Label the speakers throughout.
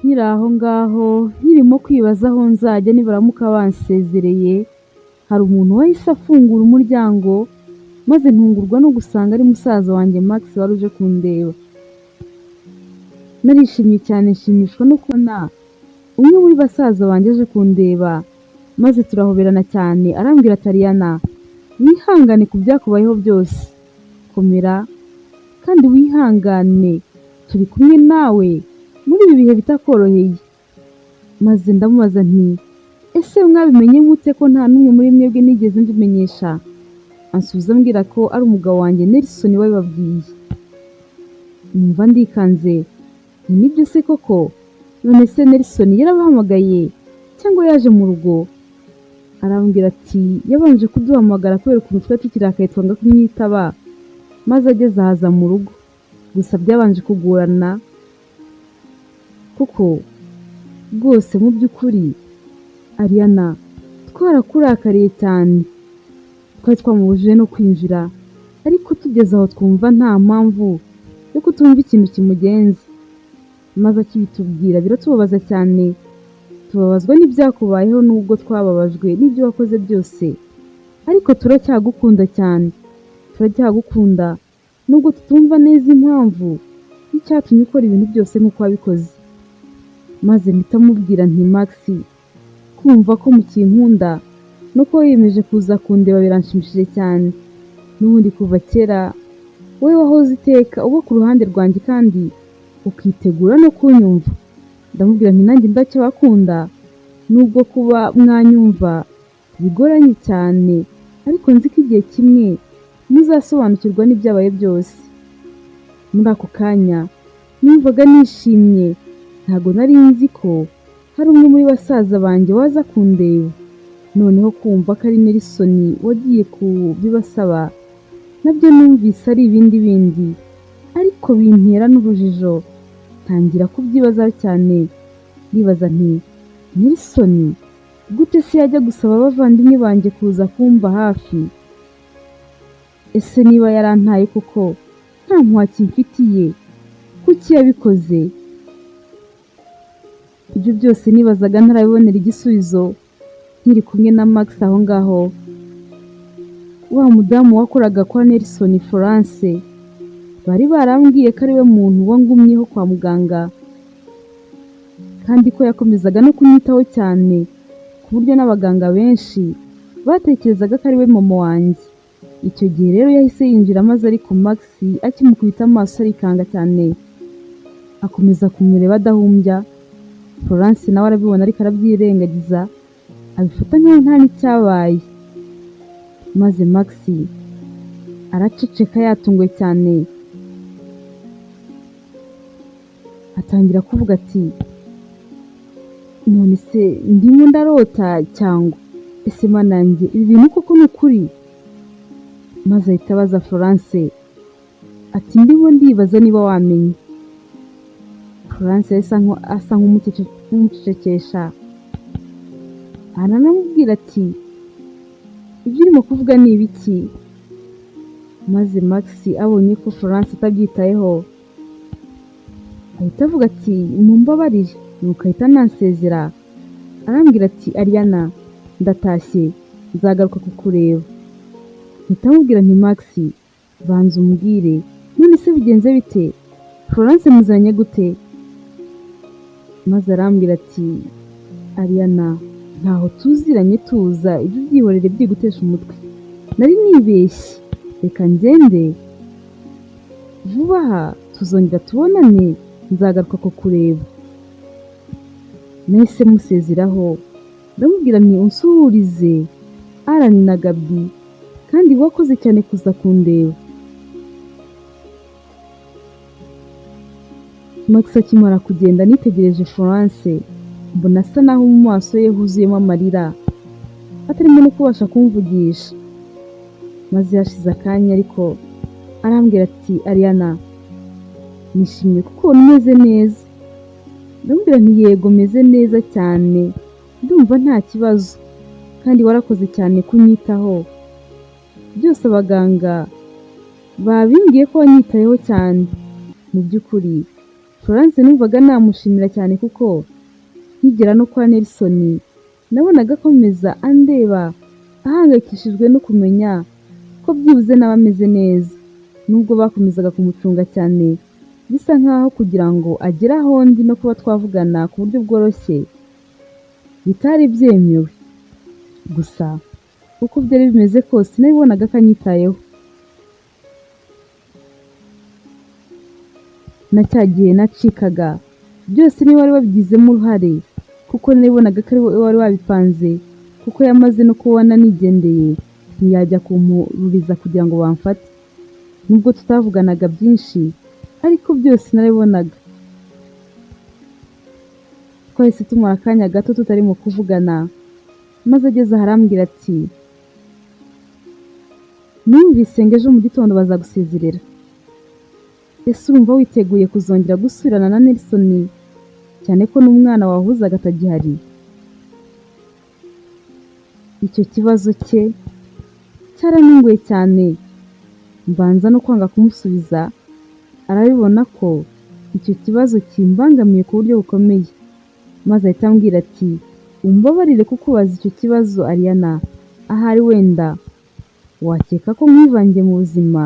Speaker 1: Nkiri aho ngaho nkirimo kwibaza aho nzajya nibaramuka bansezereye, hari umuntu wahise afungura umuryango maze ntungurwa no gusanga ari musaza wanjye Max wari uje kundeba. Narishimye cyane nshimishwa no kubona umwe muri basaza banjye aje kundeba, maze turahoberana cyane arambwira ati Ariana, wihangane ku byakubayeho byose, komera kandi wihangane, turi kumwe nawe muri ibi bihe bitakoroheye. Maze ndamubaza nti ese mwabimenye mute ko nta n'umwe muri mwebwe nigeze mbimenyesha? Ansubiza ambwira ko ari umugabo wanjye Nelson wabibabwiye. Numva ndikanze, nibyo se koko? None se Nelson yarabahamagaye cyangwa yaje mu rugo? Arambwira ati yabanje kuduhamagara kubera ukuntu twari tukirakaye twanga kumwitaba, maze ageze ahaza mu rugo, gusa byabanje kugorana kuko rwose mu by'ukuri Ariana twarakurakariye cyane, twari twamubujije no kwinjira, ariko tugeze aho twumva nta mpamvu yo kutumva ikintu kimugenza, maze akibitubwira biratubabaza cyane, tubabazwa n'ibyakubayeho nubwo twababajwe n'ibyo wakoze byose, ariko turacyagukunda cyane, turacyagukunda nubwo tutumva neza impamvu y'icyatumye ukora ibintu byose nk'uko wabikoze. Maze mpita mubwira nti Max, kumva ko mukinkunda no ko wiyemeje kuza kundeba biranshimishije cyane, n'ubundi kuva kera wowe wahoze iteka uba ku ruhande rwanjye kandi ukitegura no kunyumva. Ndamubwira nti nanjye ndacyabakunda nubwo kuba mwanyumva bigoranye cyane, ariko nzi ko igihe kimwe muzasobanukirwa n'ibyabaye byose. Muri ako kanya numvaga nishimye, ntabwo nari nzi ko hari umwe muri basaza banjye waza kundeba. Noneho kumva ko ari Nelson wagiye kubibasaba, nabyo numvise ari ibindi bindi, ariko bintera n'urujijo, ntangira kubyibaza cyane, ndibaza nti Nelson gute se yajya gusaba abavandimwe banjye kuza kumva hafi? Ese niba yarantaye kuko nta mpuhwe kimfitiye, kuki yabikoze? Ibyo byose nibazaga ntarabibonera igisubizo nkiri kumwe na Max aho ngaho. Wa mudamu wakoraga kwa Nelson, Florence, bari barambwiye ko ari we muntu wangumyeho kwa muganga, kandi ko yakomezaga no kunyitaho cyane ku buryo n'abaganga benshi batekerezaga ko ari we mama wanjye. Icyo gihe rero yahise yinjira, maze ariko Max akimukubita amaso arikanga cyane, akomeza kumureba adahumbya. Florence nawe arabibona ariko arabyirengagiza, abifata nk'aho nta n'icyabaye. Maze Max araceceka yatunguwe cyane, atangira kuvuga ati none se ndimo ndarota cyangwa ese manange ibi bintu koko ni ukuri? Maze ahita abaza Florence ati ndimo ndibaza niba wamenye. Florence asa nk'umucecekesha, aranamubwira ati ibyo urimo kuvuga ni ibiki? Maze Max abonye ko Florence atabyitayeho, ahita avuga ati mumbabarire, nuko ahita anansezera, arambwira ati Ariana, ndatashye, nzagaruka kukureba. Mpita mubwira nti Max, banza umbwire none se bigenze bite? Florence muzanye gute? Maze arambwira ati Ariana, ntaho tuziranye, tuza ibyo byihorere byigutesha umutwe, nari nibeshye, reka ngende, vuba aha tuzongera tubonane, nzagaruka kukureba. Nahise musezeraho, ndamubwira nti unsuhurize Arani na Gabi, kandi wakoze cyane kuza kundeba. Max akimara kugenda nitegereje Florence, mbona asa naho mu maso ye huzuyemo amarira, atarimo no kubasha kumvugisha. Maze yashize akanya ariko arambwira ati Ariana, nishimye kuko umeze neza. Ndamubwira nti yego meze neza cyane, ndumva nta kibazo, kandi warakoze cyane kunyitaho. Byose abaganga babimbwiye ko wanyitayeho cyane. Mu by'ukuri Florence numvaga namushimira cyane kuko nkigera no kwa Nelson nabonaga akomeza andeba ahangayikishijwe no kumenya ko byibuze nawe ameze neza, nubwo bakomezaga kumucunga cyane bisa nkaho kugira ngo agere aho ndi no kuba twavugana ku buryo bworoshye bitari byemewe. Gusa uko byari bimeze kose nabibonaga akanyitayeho. Na cya gihe nacikaga byose niwe wari wabigizemo uruhare kuko nabibonaga ko ari we wari wabipanze, kuko yamaze no kubona nigendeye ntiyajya kumpururiza kugira ngo bamfate. Nubwo tutavuganaga byinshi ariko byose narabibonaga. Twahise tumara akanya gato tutarimo kuvugana, maze ageze aharambwira ati numvise ngo ejo mu gitondo bazagusezerera. Ese urumva witeguye kuzongera gusubirana na Nelson cyane ko n'umwana wahuzaga atagihari? Icyo kibazo cye cyaranunguye cyane, mbanza no kwanga kumusubiza. Arabibona ko icyo kibazo kimbangamiye ku buryo bukomeye, maze ahita ambwira ati umbabarire kukubaza icyo kibazo Ariana, ahari wenda wakeka ko mwivangiye mu buzima,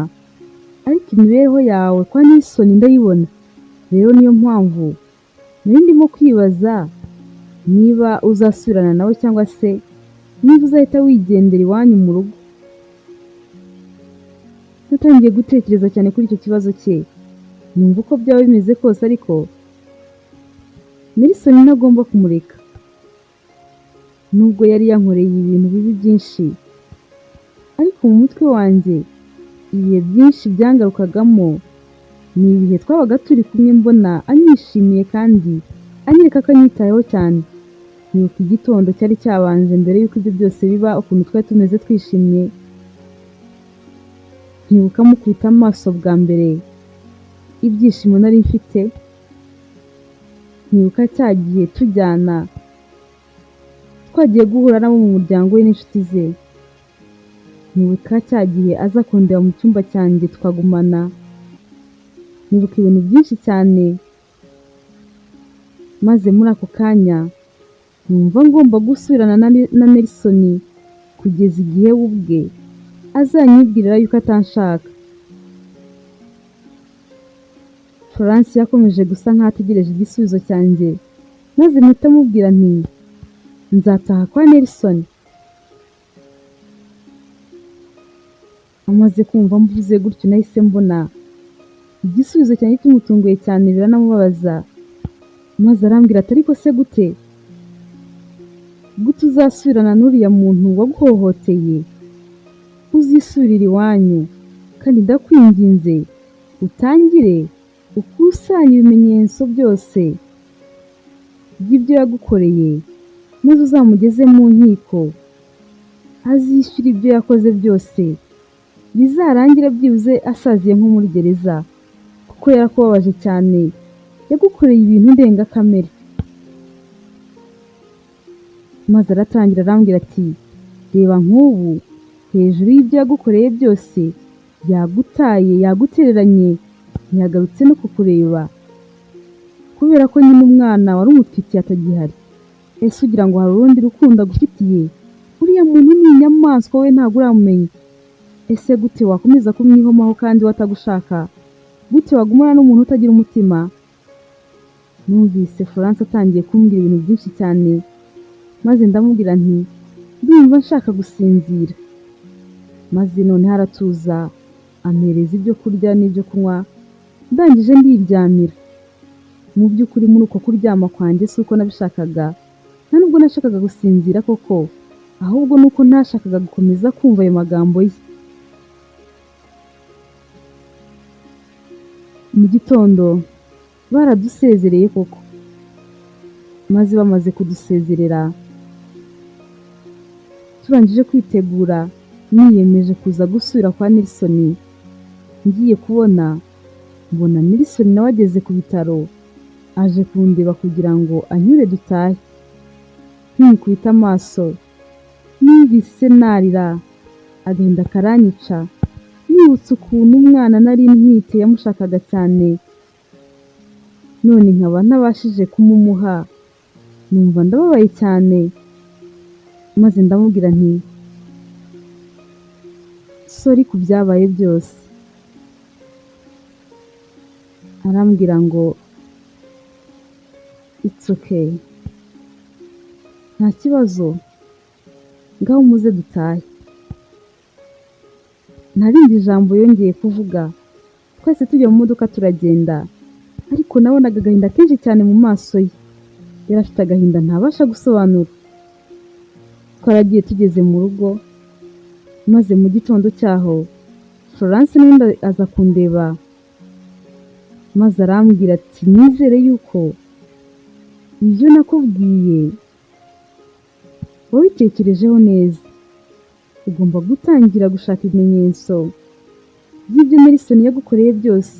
Speaker 1: ariko imibereho yawe kwa Nelson ndayibona. Rero niyo mpamvu nari ndimo kwibaza niba uzasubirana nawe cyangwa se niba uzahita wigendera iwanyu mu rugo. Natangiye gutekereza cyane kuri icyo kibazo cye, numva uko byaba bimeze kose ariko Nelson ntagomba kumureka. Nubwo yari yankoreye ibintu bibi byinshi, ariko mu mutwe wanjye ibihe byinshi byangarukagamo ni ibihe twabaga turi kumwe mbona anyishimiye kandi anyereka ko anyitayeho cyane. Nibuka igitondo cyari cyabanje mbere y'uko ibyo byose biba, ukuntu twari tumeze twishimye. Nkibuka mukubita amaso bwa mbere, ibyishimo nari mfite. Nkibuka cya gihe tujyana twagiye guhura nabo mu muryango we n'inshuti ze. Nibuka cya gihe aza kundeba mu cyumba cyanjye tukagumana. Nibuka ibintu byinshi cyane, maze muri ako kanya numva ngomba gusubirana na Nelson kugeza igihe we ubwe azanyibwirira yuko atanshaka. Florence yakomeje gusa nkaho ategereje igisubizo cyanjye, maze mpita mubwira nti nzataha kwa Nelson. Amaze kumva mvuze gutyo nahise mbona igisubizo cyanjye kimutunguye cyane, biranamubabaza. Maze arambwira ati ariko se gute uzasubirana n'uriya muntu waguhohoteye? Uzisubirira iwanyu kandi ndakwinginze utangire ukusanya ibimenyetso byose by'ibyo yagukoreye, maze uzamugeze mu nkiko azishyura ibyo yakoze byose, bizarangira byibuze asaziye nko muri gereza, kuko yarakubabaje cyane, yagukoreye ibintu ndengakamere. Maze aratangira arambwira ati reba nk'ubu hejuru y'ibyo yagukoreye byose yagutaye, yagutereranye, ntiyagarutse no kukureba kubera ko nyine umwana wari umutwitiye atagihari. Ese ugira ngo hari urundi rukundo agufitiye? Uriya muntu ni inyamaswa, we ntabwo uramumenya. Ese gute wakomeza kumwihomaho kandi watagushaka? Gute wagumana n'umuntu utagira umutima? Numvise Florence atangiye kumbwira ibintu byinshi cyane, maze ndamubwira nti ndumva nshaka gusinzira. Maze noneho aratuza, ampereza ibyo kurya n'ibyo kunywa, ndangije ndiryamira. Mu by'ukuri muri uko kuryama kwanjye si uko nabishakaga, nta nubwo nashakaga gusinzira koko, ahubwo nuko ntashakaga gukomeza kumva ayo magambo ye. Mu gitondo baradusezereye koko, maze bamaze kudusezerera turangije kwitegura, niyemeje kuza gusubira kwa Nelson. Ngiye kubona mbona Nelson nawe ageze ku bitaro, aje kundeba kugira ngo anyure dutahe. Nkikubita amaso numvise narira, agahinda karanyica, nibutse ukuntu umwana nari ntwite yamushakaga cyane. none nkaba ntabashije kumumuha, numva ndababaye cyane, maze ndamubwira nti sorry ku byabaye byose. Arambwira ngo it's okay, nta kibazo, ngaho muze dutahe. Nta rindi jambo yongeye kuvuga, twese tujya mu modoka turagenda, ariko nabonaga agahinda kenshi cyane mu maso ye. Yari afite agahinda ntabasha gusobanura. Twaragiye tugeze mu rugo, maze mu gitondo cyaho Florence n'undi aza kundeba, maze arambwira ati nizere yuko ibyo nakubwiye wabitekerejeho neza, ugomba gutangira gushaka ibimenyetso by'ibyo Nelson yagukoreye byose.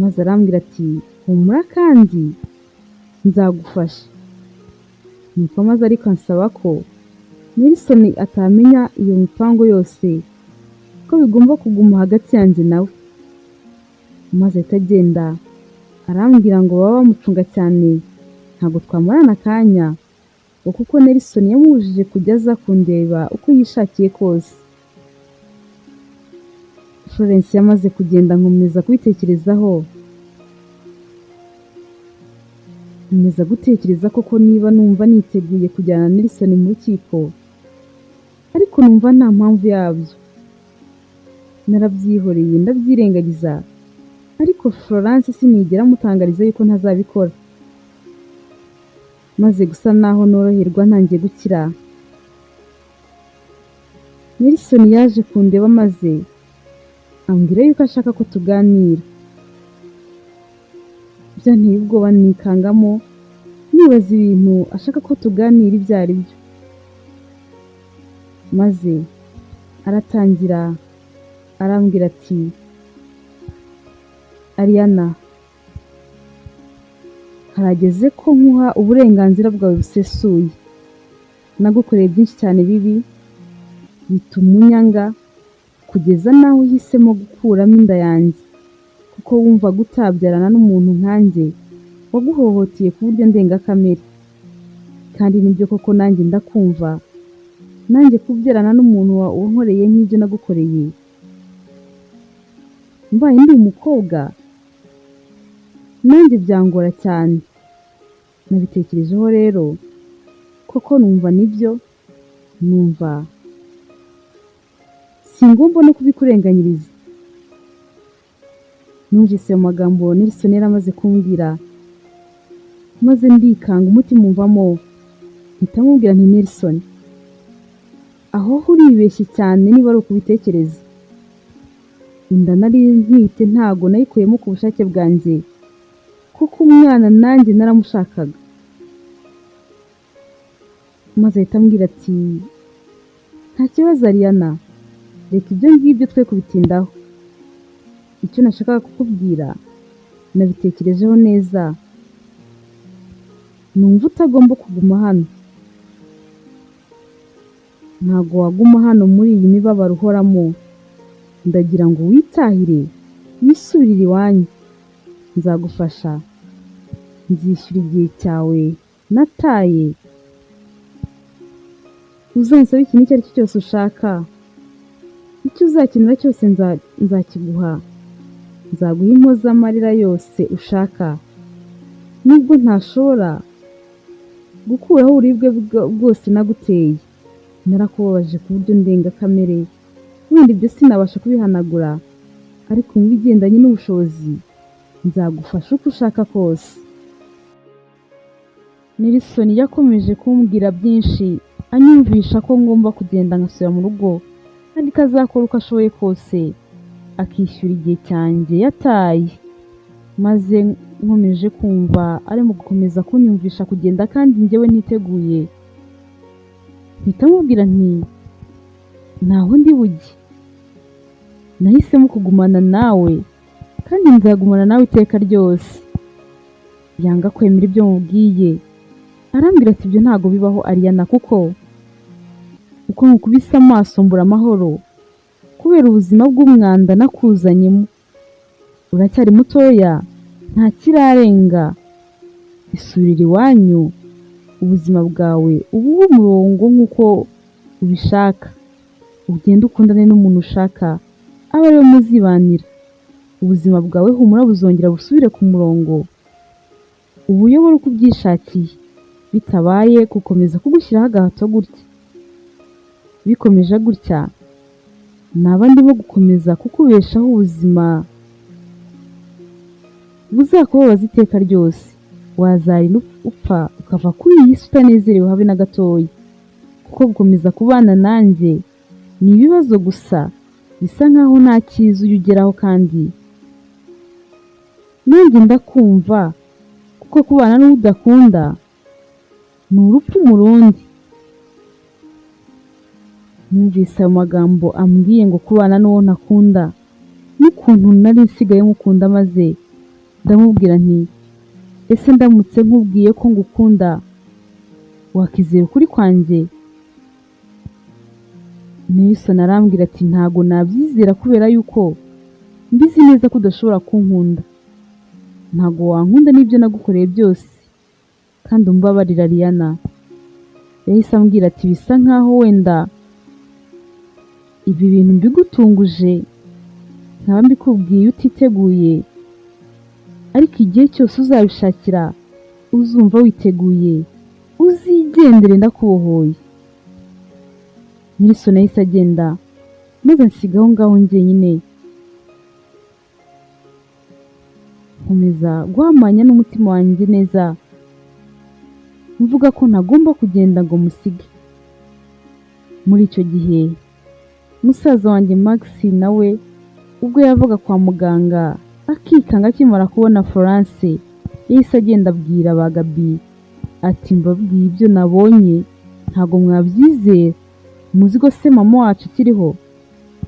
Speaker 1: Maze arambwira ati humura kandi nzagufasha. Nuko maze ariko ansaba ko Nelson atamenya iyo mipango yose, ko bigomba kuguma hagati yanjye nawe. Maze atagenda arambwira ngo baba bamucunga cyane, ntabwo twamarana akanya, ngo kuko Nelson yamubujije kujya aza kundeba uko yishakiye kose. Florence yamaze kugenda nkomeza kubitekerezaho, nkomeza gutekereza koko niba numva niteguye kujyana na Nelson mu rukiko, ariko numva nta mpamvu yabyo. Narabyihoreye ndabyirengagiza, ariko Florence sinigera mutangariza yuko ntazabikora. Maze gusa naho noroherwa ntangiye gukira, Nelson yaje kundeba maze ambwira yuko ashaka ko tuganira. Byanteye ubwoba nikangamo, nibaza ibintu ashaka ko tuganira ibyo ari byo. Maze aratangira arambwira ati Ariana, harageze ko nkuha uburenganzira bwawe busesuye. Nagukoreye byinshi cyane bibi bituma unyanga, kugeza naho uhisemo gukuramo inda yanjye, kuko wumva gutabyarana n'umuntu nkanjye waguhohoteye ku buryo ndengakamere. Kandi nibyo koko nanjye ndakumva, nanjye kubyarana n'umuntu wankoreye nk'ibyo nagukoreye, mbaye ndi umukobwa nanjye byangora cyane. Nabitekerejeho rero koko numva nibyo, numva singomba no kubikurenganyiriza. Numvise mu magambo Nelson yari amaze kumbwira, maze ndikanga, umutima umvamo, mpita mubwira nti Nelson, aho uribeshye cyane niba ari ukubitekereza. Inda nari ntwite ntago nayikuyemo ku bushake bwanjye, kuko umwana nanjye naramushakaga. Maze ahita ambwira ati nta kibazo Ariana, reka ibyo ngibyo twe kubitindaho. Icyo nashakaga kukubwira nabitekerejeho neza, numva utagomba kuguma hano. Ntago waguma hano muri iyi mibabaro uhoramo. Ndagira ngo witahire, wisubirire iwanyu. Nzagufasha, nzishyura igihe cyawe nataye. Uzansaba ikintu icyo ari cyo cyose ushaka, icyo uzakenera cyose nzakiguha. Nzaguha impozamarira yose ushaka. Nubwo ntashobora gukuraho uburibwe bwose naguteye, narakubabaje ku buryo ndengakamere, wenda ibyo sinabasha kubihanagura, ariko mu bigendanye n'ubushobozi nzagufasha uko ushaka kose. Nelson yakomeje kumbwira byinshi, anyumvisha ko ngomba kugenda ngasubira mu rugo, kandi kazakora uko ashoboye kose akishyura igihe cyanjye yataye. Maze nkomeje kumva arimo gukomeza kunyumvisha kugenda kandi njyewe niteguye, mpita mubwira nti ntaho ndi bujye, nahisemo kugumana nawe kandi nzagumana nawe iteka ryose. Yanga kwemera ibyo mubwiye, arambwira ati ibyo ntago bibaho Ariana, kuko uko nkukubise amaso mbura amahoro kubera ubuzima bw'umwanda nakuzanyemo. uracyari mutoya, nta kirarenga, isubirira iwanyu, ubuzima bwawe ubuhe umurongo nk'uko ubishaka, ugende ukundane n'umuntu ushaka, abe ariwe muzibanira, ubuzima bwawe humura buzongera busubire ku murongo, ubuyobore uko ubyishakiye, bitabaye gukomeza kugushyiraho agahato gutya. Bikomeje gutya, naba ndimo gukomeza kukubeshaho ubuzima buzakubabaza iteka ryose, wazarinda upfa ukava kuri iyi si utanezerewe habe na gatoya, kuko gukomeza kubana nanjye ni ibibazo gusa, bisa nkaho nta cyiza ujya ugeraho, kandi nanjye ndakumva, kuko kubana n'uwo udakunda ni urupfu mu rundi. Numvise ayo magambo ambwiye ngo kubana n'uwo ntakunda, n'ukuntu nari nsigaye nkukunda, maze ndamubwira nti ese ndamutse nkubwiye ko ngukunda wakizera ukuri kwanjye? Nelson arambwira ati ntago nabyizera kubera yuko mbizi neza ko udashobora kunkunda, ntago wankunda n'ibyo nagukoreye byose, kandi umbabarira Ariana. Yahise ambwira ati bisa nkaho wenda ibi bintu mbigutunguje, nkaba mbikubwiye utiteguye, ariko igihe cyose uzabishakira uzumva witeguye, uzigendere ndakubohoye. Nelson yahise agenda, maze nsigaho ngaho njyenyine, nkomeza guhamanya n'umutima wanjye neza, mvuga ko ntagomba kugenda ngo musige. Muri icyo gihe musaza wanjye Max nawe ubwo yavaga kwa muganga akikanga akimara kubona Florence, yahise agenda abwira ba Gaby ati mbabwiye ibyo nabonye ntago mwabyizera, muzi ko se mama wacu akiriho,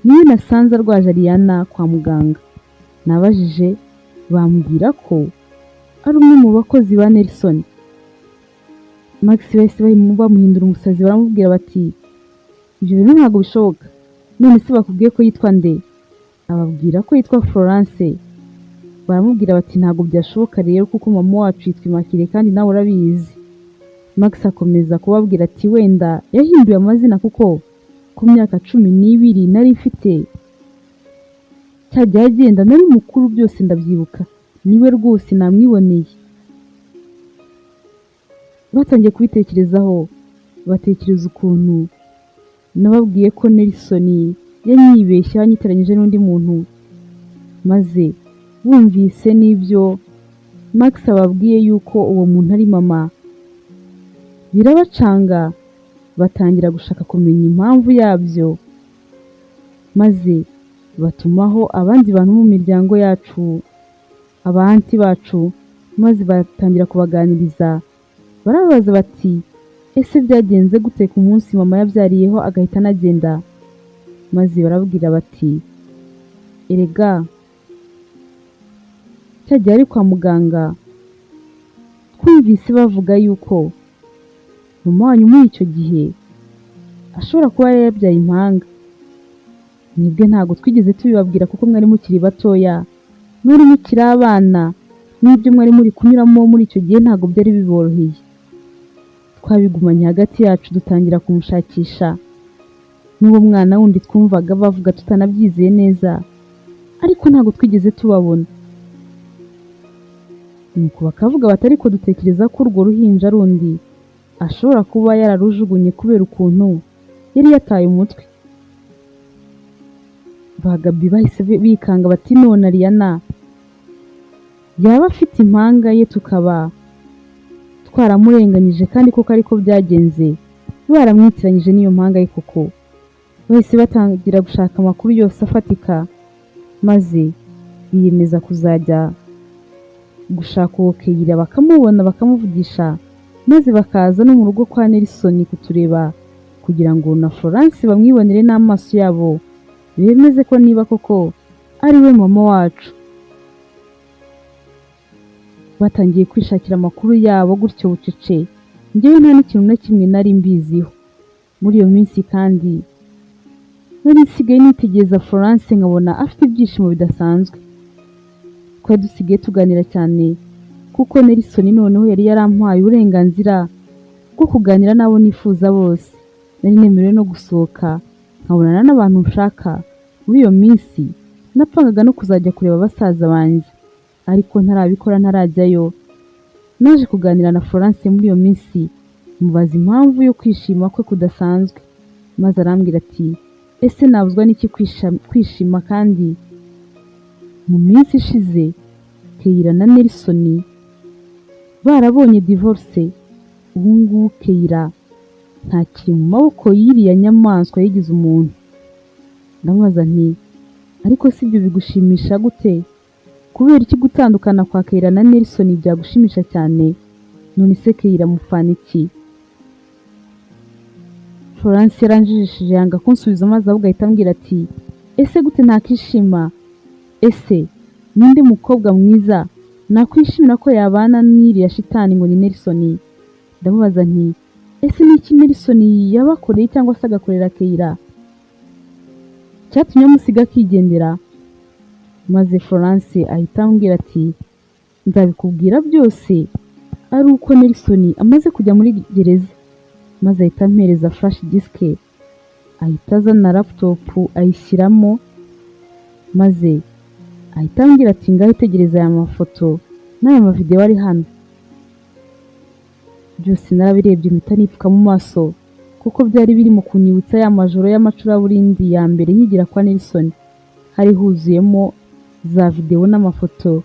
Speaker 1: niwe nasanze arwaje Ariana kwa muganga. Nabajije bambwira ko ari umwe mu bakozi ba Nelson. Max bahise bamuhindura umusazi, baramubwira bati ibyo bintu ntabwo bishoboka, none se bakubwiye ko yitwa nde? Ababwira ko yitwa Florence. Baramubwira bati ntabwo byashoboka rero, kuko mama wacu yitwa Immaculée kandi nawe urabizi. Max akomeza kubabwira ati wenda yahinduye amazina, kuko ku myaka 12 nari mfite cyajya agenda nari mukuru, byose ndabyibuka, niwe rwose namwiboneye. Batangiye kubitekerezaho, batekereza ukuntu nababwiye ko Nelson yanyibeshye yanyitiranyije n'undi muntu, maze bumvise n'ibyo Max ababwiye yuko uwo muntu ari mama, birabacanga, batangira gushaka kumenya impamvu yabyo, maze batumaho abandi bantu mu miryango yacu, abanti bacu, maze batangira kubaganiriza. Barabaza bati ese byagenze gute ku munsi mama yabyariyeho agahita anagenda? Maze barabwira bati erega cyagiye ari kwa muganga twumvise bavuga yuko mama wanyu muri icyo gihe ashobora kuba yabyaye impanga. Nibwe ntago twigeze tubibabwira kuko mwari mukiri batoya, mwari mukiri abana, n'ibyo mwari muri kunyuramo muri icyo gihe ntago byari biboroheye. Twabigumanye hagati yacu, dutangira kumushakisha n'uwo mwana wundi twumvaga bavuga tutanabyizeye neza, ariko ntago twigeze tubabona. Nuko bakavuga bati ariko dutekereza ko urwo ruhinja rundi ashobora kuba yararujugunye kubera ukuntu yari yataye umutwe. Ba Gaby bahise bikanga bati none Ariana yaba afite impanga ye tukaba twaramurenganyije, kandi koko ariko byagenze, baramwitiranyije n'iyo mpanga ye koko. Bahise batangira gushaka amakuru yose afatika, maze biyemeza kuzajya gushaka uwo Keyira bakamubona bakamuvugisha, maze bakaza no mu rugo kwa Nelson kutureba, kugira ngo na Florence bamwibonere n'amaso yabo, bemeze ko niba koko ari we mama wacu. Batangiye kwishakira amakuru yabo gutyo bucece, njyewe nta n'ikintu na kimwe nari mbiziho. Muri iyo minsi kandi nari nsigaye nitegereza Florence nkabona afite ibyishimo bidasanzwe. twari dusigaye tuganira cyane kuko Nelson noneho yari yarampaye uburenganzira bwo kuganira n'abo nifuza bose. Nari nemerewe no gusohoka nkabonana n'abantu nshaka. Muri iyo minsi napangaga no kuzajya kureba basaza banjye, ariko ntarabikora, ntarajyayo. Naje kuganira na Florence muri iyo minsi, mubaza impamvu yo kwishima kwe kudasanzwe, maze arambwira ati ese nabuzwa n'iki kwishima kandi mu minsi ishize Keira na Nelson barabonye divorce. Ubu ngubu Keira ntakiri mu maboko y'iriya nyamaswa yigize umuntu. Ndamubaza nti ariko si ibyo bigushimisha gute? Kubera iki gutandukana kwa Keira na Nelson byagushimisha cyane? None se Keira mufana iki? Florence yaranjijishije yanga kunsubiza, maze ahubwo ahita ambwira ati ese gute ntakishima? Ese ninde mukobwa mwiza nakwishimira ko yabana n'iriya shitani ngo ni Nelson? Ndamubaza nti ese ni iki Nelson yabakoreye cyangwa se agakorera Keira cyatumye amusiga akigendera? Maze Florence ahita ambwira ati nzabikubwira byose ari uko Nelson amaze kujya muri gereza. Maze ahita ampereza flash disk, ahita azana laptop ayishyiramo, maze ahita ambwira ati ngaho itegereza aya mafoto n'aya mavideo ari hano. Byose narabirebye mpita nipfuka mu maso kuko byari biri mu kunyibutsa ya majoro y'amacuraburindi ya mbere nkigira kwa Nelson. Hari huzuyemo za video n'amafoto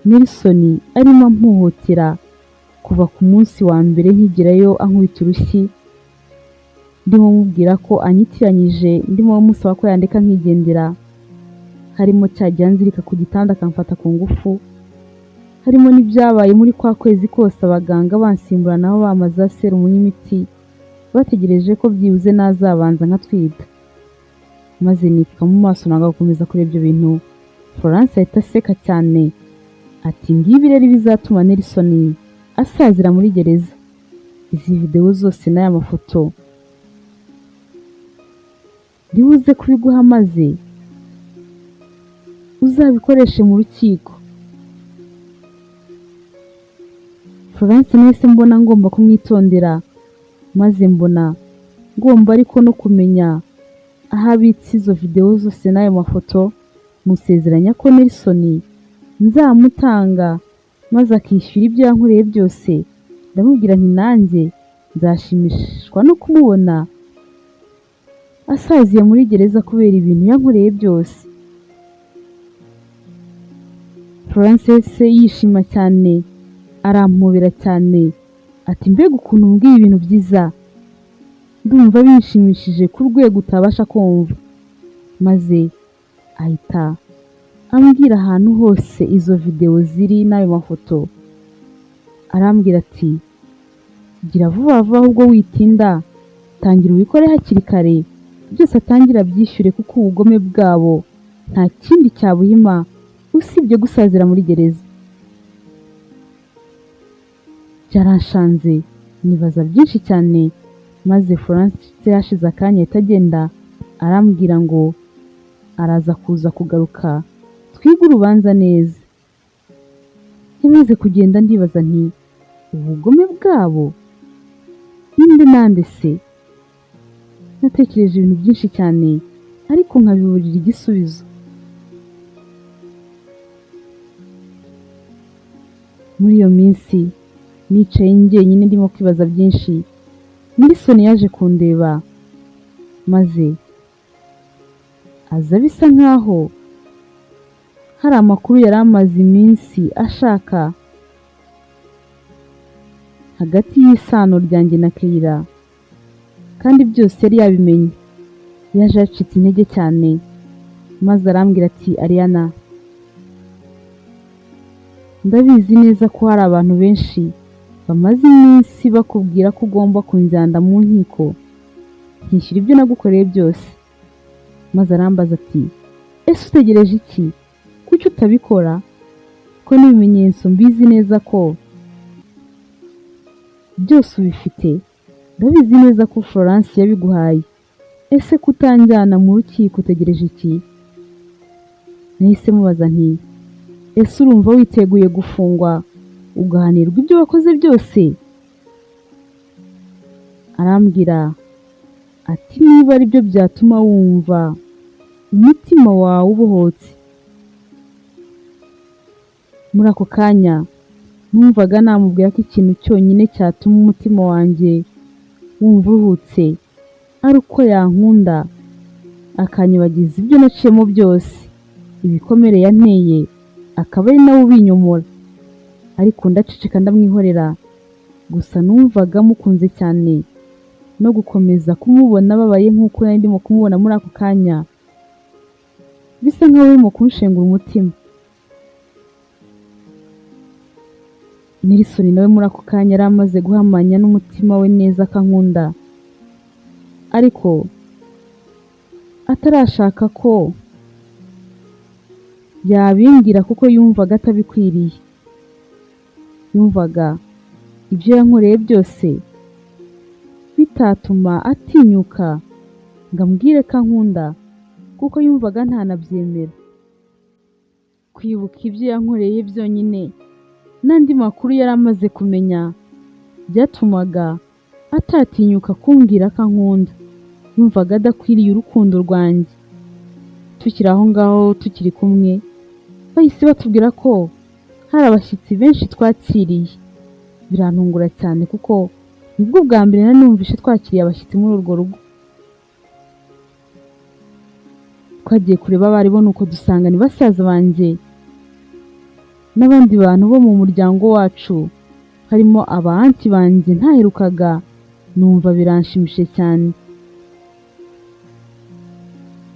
Speaker 1: Nelson arimo ampuhotera kuva ku munsi wa mbere nkigirayo, ankubita urushyi ndimo mubwira ko anyitiranyije, ndimo musaba ko yandeka nkigendera. Harimo cyajyanzirika ku gitanda akamfata ku ngufu, harimo n'ibyabaye muri kwa kwezi kose abaganga bansimburanaho bamaza serumu y'imiti bategereje ko byibuze nazabanza nkatwita. Maze nipfuka mu maso nanga gukomeza kureba ibyo bintu. Florence ahita aseka cyane ati ngibi rero bizatuma Nelson asazira muri gereza. Izi video zose n'aya mafoto ndibuze kubiguha maze uzabikoreshe mu rukiko. Florence nese mbona ngomba kumwitondera, maze mbona ngomba ariko no kumenya aho abitse izo video zose n'ayo mafoto. Musezeranya ko Nelson nzamutanga maze akishyura ibyo yankoreye byose. Ndamubwira nti nanjye nzashimishwa no kumubona asaziye muri gereza kubera ibintu yankoreye byose. Florence se yishima cyane, arampobera cyane ati mbega ukuntu mbwiye ibintu byiza, ndumva bishimishije ku rwego utabasha kumva. Maze ahita ambwira ahantu hose izo video ziri n'ayo mafoto. Arambwira ati gira vuba vuba ahubwo witinda, tangira ubikore hakiri kare, byose atangira byishyure kuko ubugome bwabo nta kindi cyabuhima usibye gusazira muri gereza. Byaranshanze nibaza byinshi cyane, maze Florence yashize akanya itagenda arambwira ngo araza kuza kugaruka twiga urubanza neza. Yamaze kugenda ndibaza nti ubugome bwabo inde nande se? Natekereje ibintu byinshi cyane ariko nkabiburira igisubizo. Muri iyo minsi nicaye njyenyine ndimo kwibaza byinshi. Nelson yaje kundeba maze aza bisa nkaho hari amakuru yari amaze iminsi ashaka hagati y'isano ryanjye na Keira, kandi byose yari yabimenye. Yaje yacitse intege cyane maze arambwira ati Ariana, ndabizi neza ko hari abantu benshi bamaze iminsi bakubwira ko ugomba kunjyana mu nkiko nkishyura ibyo nagukoreye byose. Maze arambaza ati ese utegereje iki? Kuki utabikora? Ko n'ibimenyetso mbizi neza ko byose ubifite. Ndabizi neza ko Florence yabiguhaye. Ese kutanjyana mu rukiko utegereje iki? Nahise mubaza nti ese urumva witeguye gufungwa ugahanirwa ibyo wakoze byose? Arambwira ati niba ari byo byatuma wumva umutima wawe ubohotse. Muri ako kanya numvaga namubwira ko ikintu cyonyine cyatuma umutima wanjye wumva uruhutse ari uko yankunda akanyibagiza ibyo naciyemo byose, ibikomere yanteye akaba ari nawe ubinyomora. Ariko ndaceceka ndamwihorera, gusa numvaga mukunze cyane no gukomeza kumubona ababaye nk'uko nari ndimo kumubona muri ako kanya bisa nkaho birimo kunshengura umutima. Nelson nawe muri ako kanya yari amaze guhamanya n'umutima we neza akankunda, ariko atarashaka ko yabimbwira kuko yumvaga atabikwiriye. Yumvaga ibyo yankoreye byose bitatuma atinyuka ngo ambwire ko ankunda kuko yumvaga ntanabyemera. Kwibuka ibyo yankoreye byonyine n'andi makuru yari amaze kumenya byatumaga atatinyuka kumbwira ko ankunda. Yumvaga adakwiriye urukundo rwanjye. Tukiri aho ngaho tukiri kumwe, bahise batubwira ko hari abashyitsi benshi twakiriye. Birantungura cyane kuko nibwo bwa mbere nari numvise twakiriye abashyitsi muri urwo rugo. Twagiye kureba abari bo, nuko dusanga ni basaza banjye n'abandi bantu bo mu muryango wacu, harimo abanti banjye ntaherukaga. Numva biranshimishije cyane.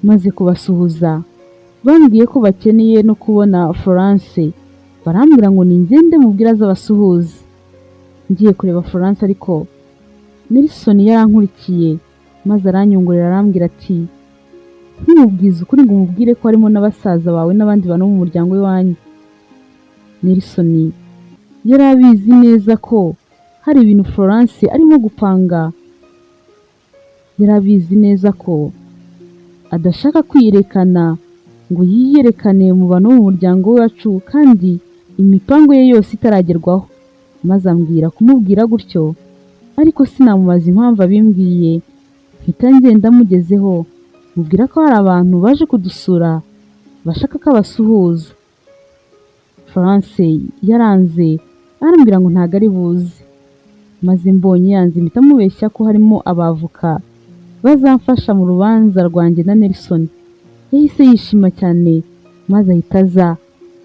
Speaker 1: Maze kubasuhuza bambwiye ko bakeneye no kubona Florence, barambwira ngo ningende mubwira azabasuhuza. Ngiye kureba Florence ariko Nelson yarankurikiye maze aranyongorera arambwira ati ntumubwize ukuri ngo umubwire ko harimo n'abasaza bawe n'abandi bantu mu muryango w'iwanyu. Nelson yari abizi neza ko hari ibintu Florence arimo gupanga. Yari abizi neza ko adashaka kwiyerekana ngo yiyerekane mu bantu mu muryango wacu kandi imipango ye yose itaragerwaho. Maze ambwira kumubwira gutyo, ariko sinamubaza impamvu abimbwiye. Mpita ngenda mugezeho mubwira ko hari abantu baje kudusura bashaka ko abasuhuza. Florence yaranze arambwira ngo ntago ari buze. Maze mbonye yanze mpita mubeshya ko harimo abavoka bazamfasha mu rubanza rwanjye na Nelson. Yahise yishima cyane maze ahita aza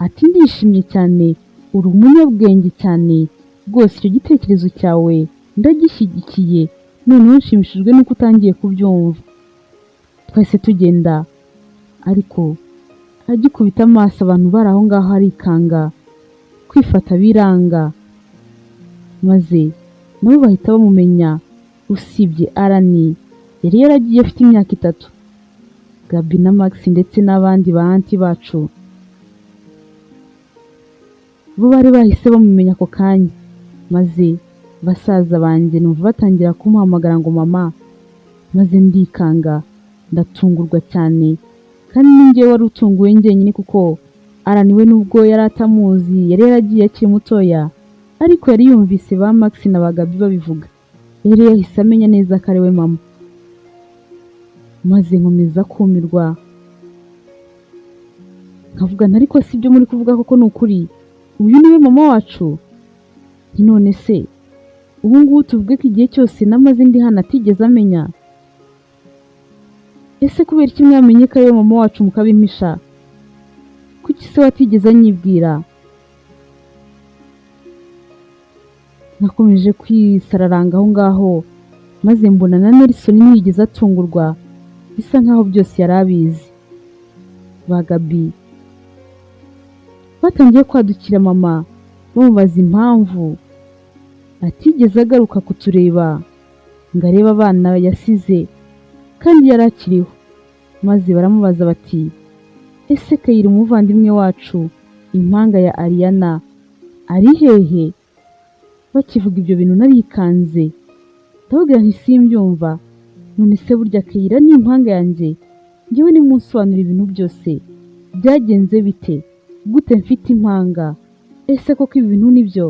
Speaker 1: ati ndishimye cyane, uri umunyabwenge cyane rwose, icyo gitekerezo cyawe ndagishyigikiye, noneho nshimishijwe nuko utangiye kubyumva. Twese tugenda, ariko agikubita amaso abantu bari aho ngaho arikanga kwifata biranga, maze nabo bahita bamumenya. Usibye Arani yari yaragiye afite imyaka 3, Gabi na Max ndetse n'abandi bahanti bacu bo bari bahise bamumenya ako kanya. Maze basaza banjye numva batangira kumuhamagara ngo mama, maze ndikanga ndatungurwa cyane, kandi ninjye wari utunguwe njyenyine kuko Arani we nubwo yari atamuzi yari yaragiye akiri mutoya, ariko yari yumvise ba Max na ba Gabi babivuga. Yari yahise amenya neza ko ari we mama. Maze nkomeza kumirwa nkavuga ariko si ibyo muri kuvuga koko ni ukuri, uyu niwe mama wacu? None se ubu ngubu tuvuge ko igihe cyose namaze ndi hano atigeze amenya? Ese kubera iki mwamenye ko ari we mama wacu mukabimpisha? Kuki se watigeze anyibwira? Nakomeje kwisararanga aho ngaho, maze mbona na Nelson ntiyigeze atungurwa, bisa nkaho byose yari abizi. Ba Gabi batangiye kwadukira mama bamubaza impamvu atigeze agaruka kutureba ngo arebe abana yasize kandi yari akiriho. Maze baramubaza bati ese Kayira umuvandimwe wacu impanga ya Ariana ari hehe? Bakivuga ibyo bintu narikanze ndababwira nti simbyumva. None se burya Kayira ni impanga yanjye? Njyewe nimunsobanura ibintu byose byagenze bite? gute mfite impanga, ese koko ibi bintu nibyo?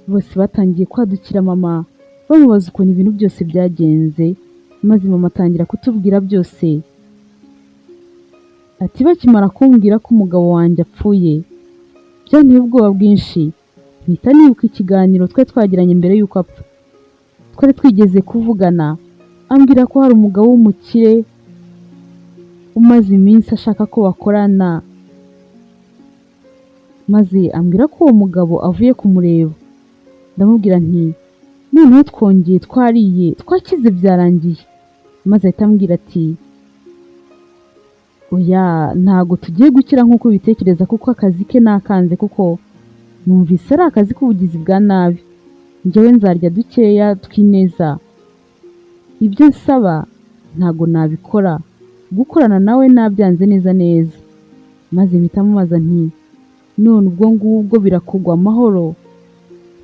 Speaker 1: Bose batangiye kwadukira mama bamubaza ukuntu ibintu byose byagenze, maze mama atangira kutubwira byose. Ati bakimara kumbwira ko umugabo wanjye apfuye byanteye ubwoba bwinshi, mpita nibuka ikiganiro twe twagiranye mbere y'uko apfa. Twari twigeze kuvugana, ambwira ko hari umugabo w'umukire umaze iminsi ashaka ko bakorana, maze ambwira ko uwo mugabo avuye kumureba. Ndamubwira nti noneho twongeye twariye twakize byarangiye, maze ahita ambwira ati oya ntago tugiye gukira nk'uko ubitekereza, kuko akazi ke nakanze, kuko numvise ari akazi k'ubugizi bwa nabi. Njyewe nzarya dukeya twineza, ibyo nsaba ntago nabikora, gukorana nawe nabyanze neza neza. Maze mpita mubaza nti none ubwo ngubwo birakugwa amahoro,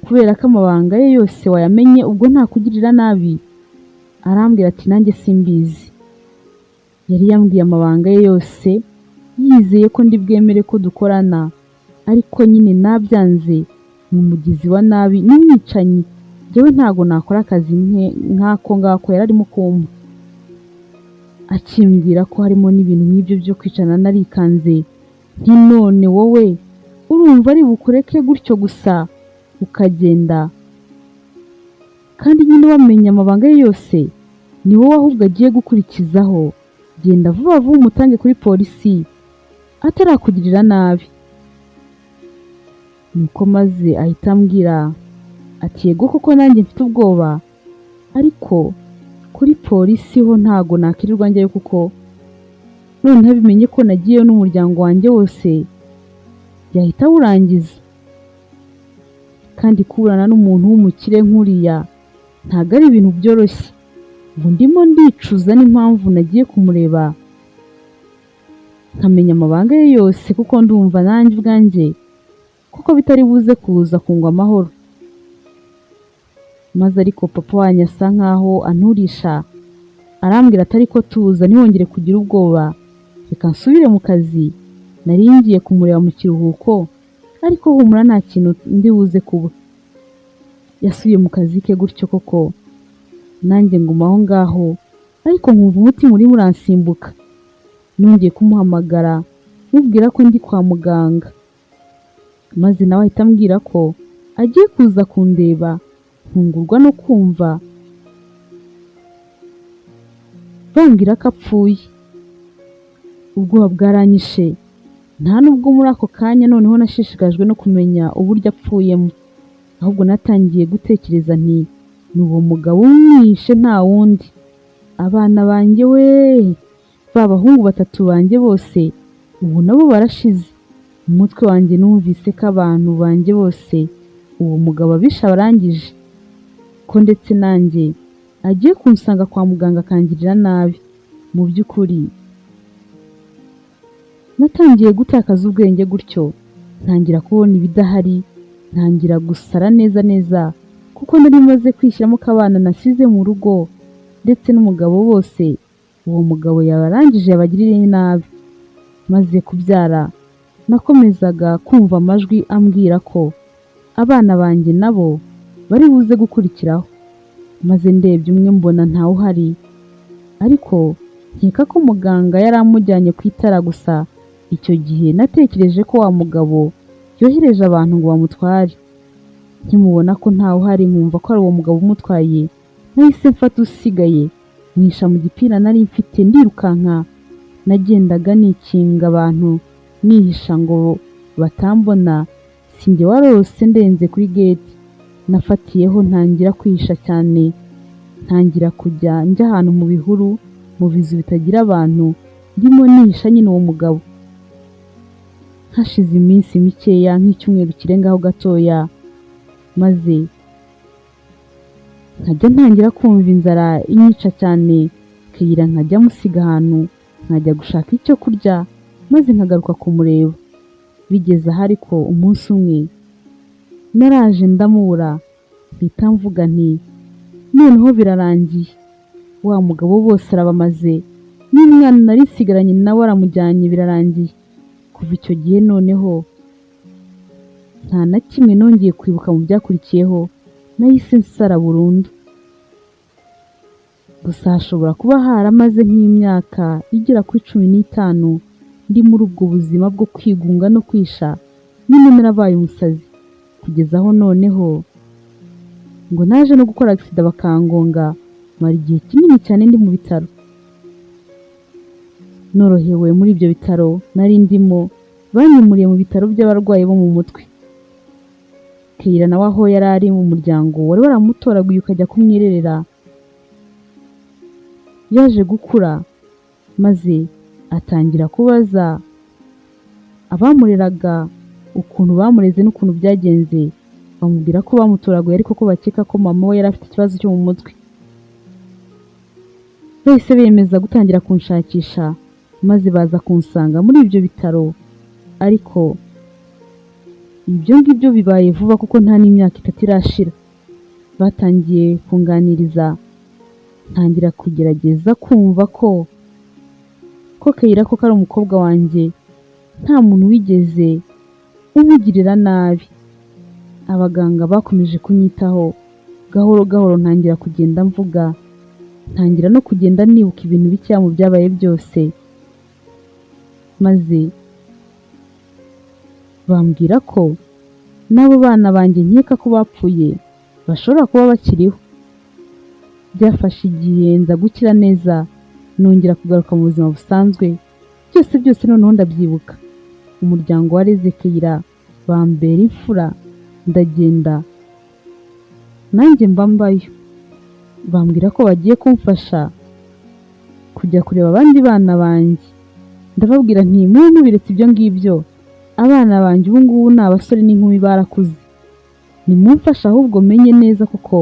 Speaker 1: kubera ko amabanga ye yose wayamenye, ubwo nta kugirira nabi? Arambwira ati nanjye simbizi. Yari yambwiye amabanga ye yose yizeye ko ndi bwemere ko dukorana, ariko nyine nabyanze. Ni umugizi wa nabi, n'umwicanyi. Njyewe ntago nakora akazi nk'ako ngako yari arimo kumpa. Akimbwira ko harimo n'ibintu nk'ibyo byo kwicana narikanze. Nti none wowe urumva ari bukureke gutyo gusa ukagenda, kandi nyine wamenye amabanga ye yose? Ni wowe ahubwo agiye gukurikizaho. Genda vuba vuba umutange kuri polisi atarakugirira nabi. Nuko maze ahita ambwira ati yego kuko nanjye mfite ubwoba, ariko kuri polisi ho ntago nakirirwa njyayo, kuko noneho bimenye ko nagiyeyo n'umuryango wanjye wose yahita awurangiza, kandi kuburana n'umuntu w'umukire nk'uriya ntago ari ibintu byoroshye. Ubu ndimo ndicuza n'impamvu nagiye kumureba nkamenya amabanga ye yose, kuko ndumva nanjye ubwanjye kuko bitari buze kuza kungwa amahoro. Maze ariko papa wanjye asa nkaho anturisha, arambwira atari ko tuza ntihongere kugira ubwoba, reka nsubire mu kazi. Nari ngiye kumureba mu kiruhuko, ariko humura nta kintu ndi buze kuba. Yasubiye mu kazi ke gutyo koko, nanjye nguma aho ngaho, ariko nkumva umutima urimo uransimbuka. Nongeye kumuhamagara mubwira ko ndi kwa muganga, maze nawe ahita ambwira ko agiye kuza kundeba. Ntungurwa no kumva bambwira ko apfuye. Ubwoba bwaranyishe, nta nubwo muri ako kanya noneho nashishikajwe no kumenya uburyo apfuyemo, ahubwo natangiye gutekereza nti ni uwo mugabo umwishe nta wundi. Abana banjye we, babahungu 3 banjye bose ubu nabo barashize. Mu mutwe wanjye numvise ko abantu banjye bose uwo mugabo abisha barangije, ko ndetse nanjye agiye kunsanga kwa muganga akangirira nabi. Mu by'ukuri natangiye gutakaza ubwenge gutyo, ntangira kubona ibidahari, ntangira gusara neza neza, kuko nari maze kwishyiramo ko abana nasize mu rugo ndetse n'umugabo bose uwo mugabo yabarangije yabagirire nabi. Maze kubyara nakomezaga kumva amajwi ambwira ko abana banjye nabo bari buze gukurikiraho, maze ndebye umwe mbona ntawe uhari, ariko nkeka ko muganga yari amujyanye ku itara gusa. Icyo gihe natekereje ko wa mugabo yohereje abantu ngo bamutware. Nkimubona ko ntawe uhari, nkumva ko ari uwo mugabo umutwaye, nahise mfata usigaye mwisha mu gipira nari mfite ndirukanka. Nagendaga nikinga abantu nihisha ngo batambona. Sinjye warose ndenze kuri gate, nafatiyeho ntangira kwihisha cyane, ntangira kujya njya ahantu mu bihuru, mu bizu bitagira abantu, ndimo nihisha nyine uwo mugabo. Hashize iminsi mikeya nk'icyumweru kirengaho gatoya, maze nkajya ntangira kumva inzara inyica cyane, kayira nkajya musiga ahantu nkajya gushaka icyo kurya, maze nkagaruka kumureba. Bigeze aha ariko umunsi umwe naraje ndamubura, mpita mvuga nti noneho birarangiye, wa mugabo bose arabamaze, n'umwana nari sigaranye nawe aramujyanye, birarangiye. Kuva icyo gihe noneho nta na kimwe nongeye kwibuka mu byakurikiyeho, nahise nsara burundu. Gusa hashobora kuba haramaze nk'imyaka igera kuri 15 ndi muri ubwo buzima bwo kwigunga no kwisha, nyine narabaye umusazi, kugeza aho noneho ngo naje no gukora accident bakangonga, mara igihe kinini cyane ndi mu bitaro. Norohewe muri ibyo bitaro nari ndimo, banyimuriye mu bitaro by'abarwayi bo mu mutwe. Kayira nawe aho yari ari mu muryango wari waramutoraguye ukajya kumwirerera, yaje gukura maze atangira kubaza abamureraga ukuntu bamureze n'ukuntu byagenze. Bamubwira ko bamutoraguye ariko ko bakeka ko mama we yari afite ikibazo cyo mu mutwe. Bahise bemeza gutangira kunshakisha maze baza kunsanga muri ibyo bitaro, ariko ibyo ngibyo bibaye vuba kuko nta n'imyaka 3 irashira. Batangiye kunganiriza, ntangira kugerageza kumva ko Kayira ko ari umukobwa wanjye, nta muntu wigeze umugirira nabi. Abaganga bakomeje kunyitaho, gahoro gahoro ntangira kugenda mvuga, ntangira no kugenda nibuka ibintu bike mu byabaye byose, maze bambwira ko n'abo bana banjye nkeka ko bapfuye bashobora kuba bakiriho. Byafashe igihe nza gukira neza, nongera kugaruka mu buzima busanzwe, byose noneho ndabyibuka. Umuryango wareze Kayira bambera imfura, ndagenda nanjye mbambayo. Bambwira ko bagiye kumfasha kujya kureba abandi bana banjye. Ndababwira nti mubiretse ibyo ngibyo, abana banjye ubu ngubu ni abasore n'inkumi barakuze, nimumfasha ahubwo menye neza kuko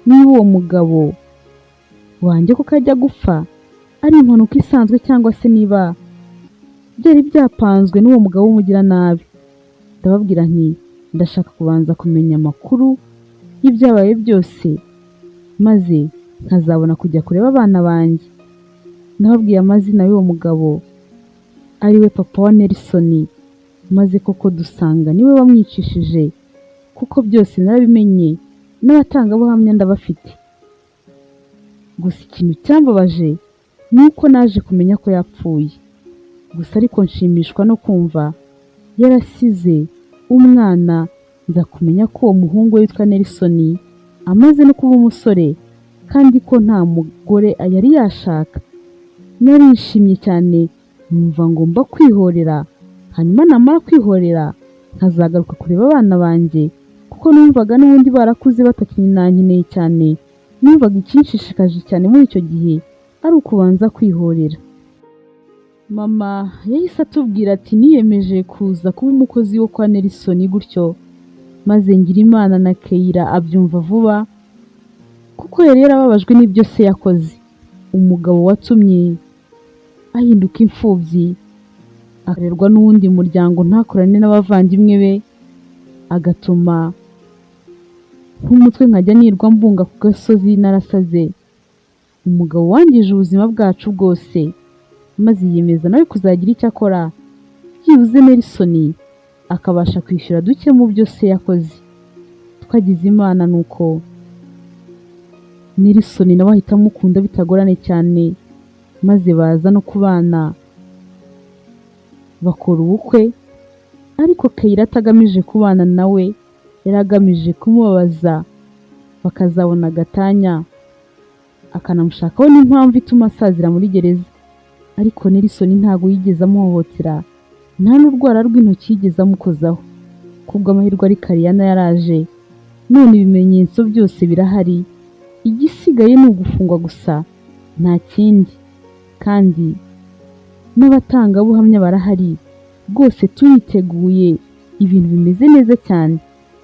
Speaker 1: niba uwo mugabo wanjye ko kajya gupfa ari impanuka isanzwe cyangwa se niba byari byapanzwe n'uwo mugabo w'umugira nabi. Ndababwira nti ndashaka kubanza kumenya amakuru y'ibyabaye byose, maze nkazabona kujya kureba abana banjye. Nababwiye amazina y'uwo mugabo ariwe papa wa Nelson, maze koko dusanga niwe wamwicishije, kuko byose narabimenye n'abatangabuhamya ndabafite. Gusa ikintu cyambabaje nuko naje kumenya ko yapfuye. Gusa ariko nshimishwa no kumva yarasize umwana, nza kumenya ko uwo muhungu we witwa Nelson amaze no kuba umusore kandi ko nta mugore yari yashaka. Narishimye cyane, numva ngomba kwihorera, hanyuma namara kwihorera nkazagaruka kureba abana banjye, kuko numvaga n'ubundi barakuze batakinankeneye cyane. Numvaga ikinshishikaje cyane muri icyo gihe ari ukubanza kwihorera. Mama yahise atubwira ati niyemeje kuza kuba umukozi wo kwa Nelson gutyo, maze ngira Imana na Kayira abyumva vuba, kuko yari yarababajwe n'ibyo se yakoze. Umugabo watumye ahinduka imfubyi, akarerwa n'uwundi muryango ntakorane n'abavandimwe be, agatuma nk'umutwe nkajya nirwa mbunga ku gasozi narasaze. Umugabo wangije ubuzima bwacu bwose, maze yiyemeza nawe kuzagira icyo akora, byibuze Nelson akabasha kwishyura duke mu byo se yakoze. Twagize Imana nuko Nelson nawe ahita amukunda bitagorane cyane, maze baza no kubana bakora ubukwe. Ariko Kayira atagamije kubana nawe, yaragamije kumubabaza, bakazabona agatanya akanamushakaho n'impamvu ituma asazira muri gereza. Ariko Nelson ntago yigeze amuhohotera, nta n'urwara rw'intoki yigeze amukozaho. Kubw'amahirwe ari Kariyana yaraje, none ibimenyetso byose birahari, igisigaye ni ugufungwa gusa, nta kindi. Kandi n'abatangabuhamya barahari, rwose turiteguye, ibintu bimeze neza cyane.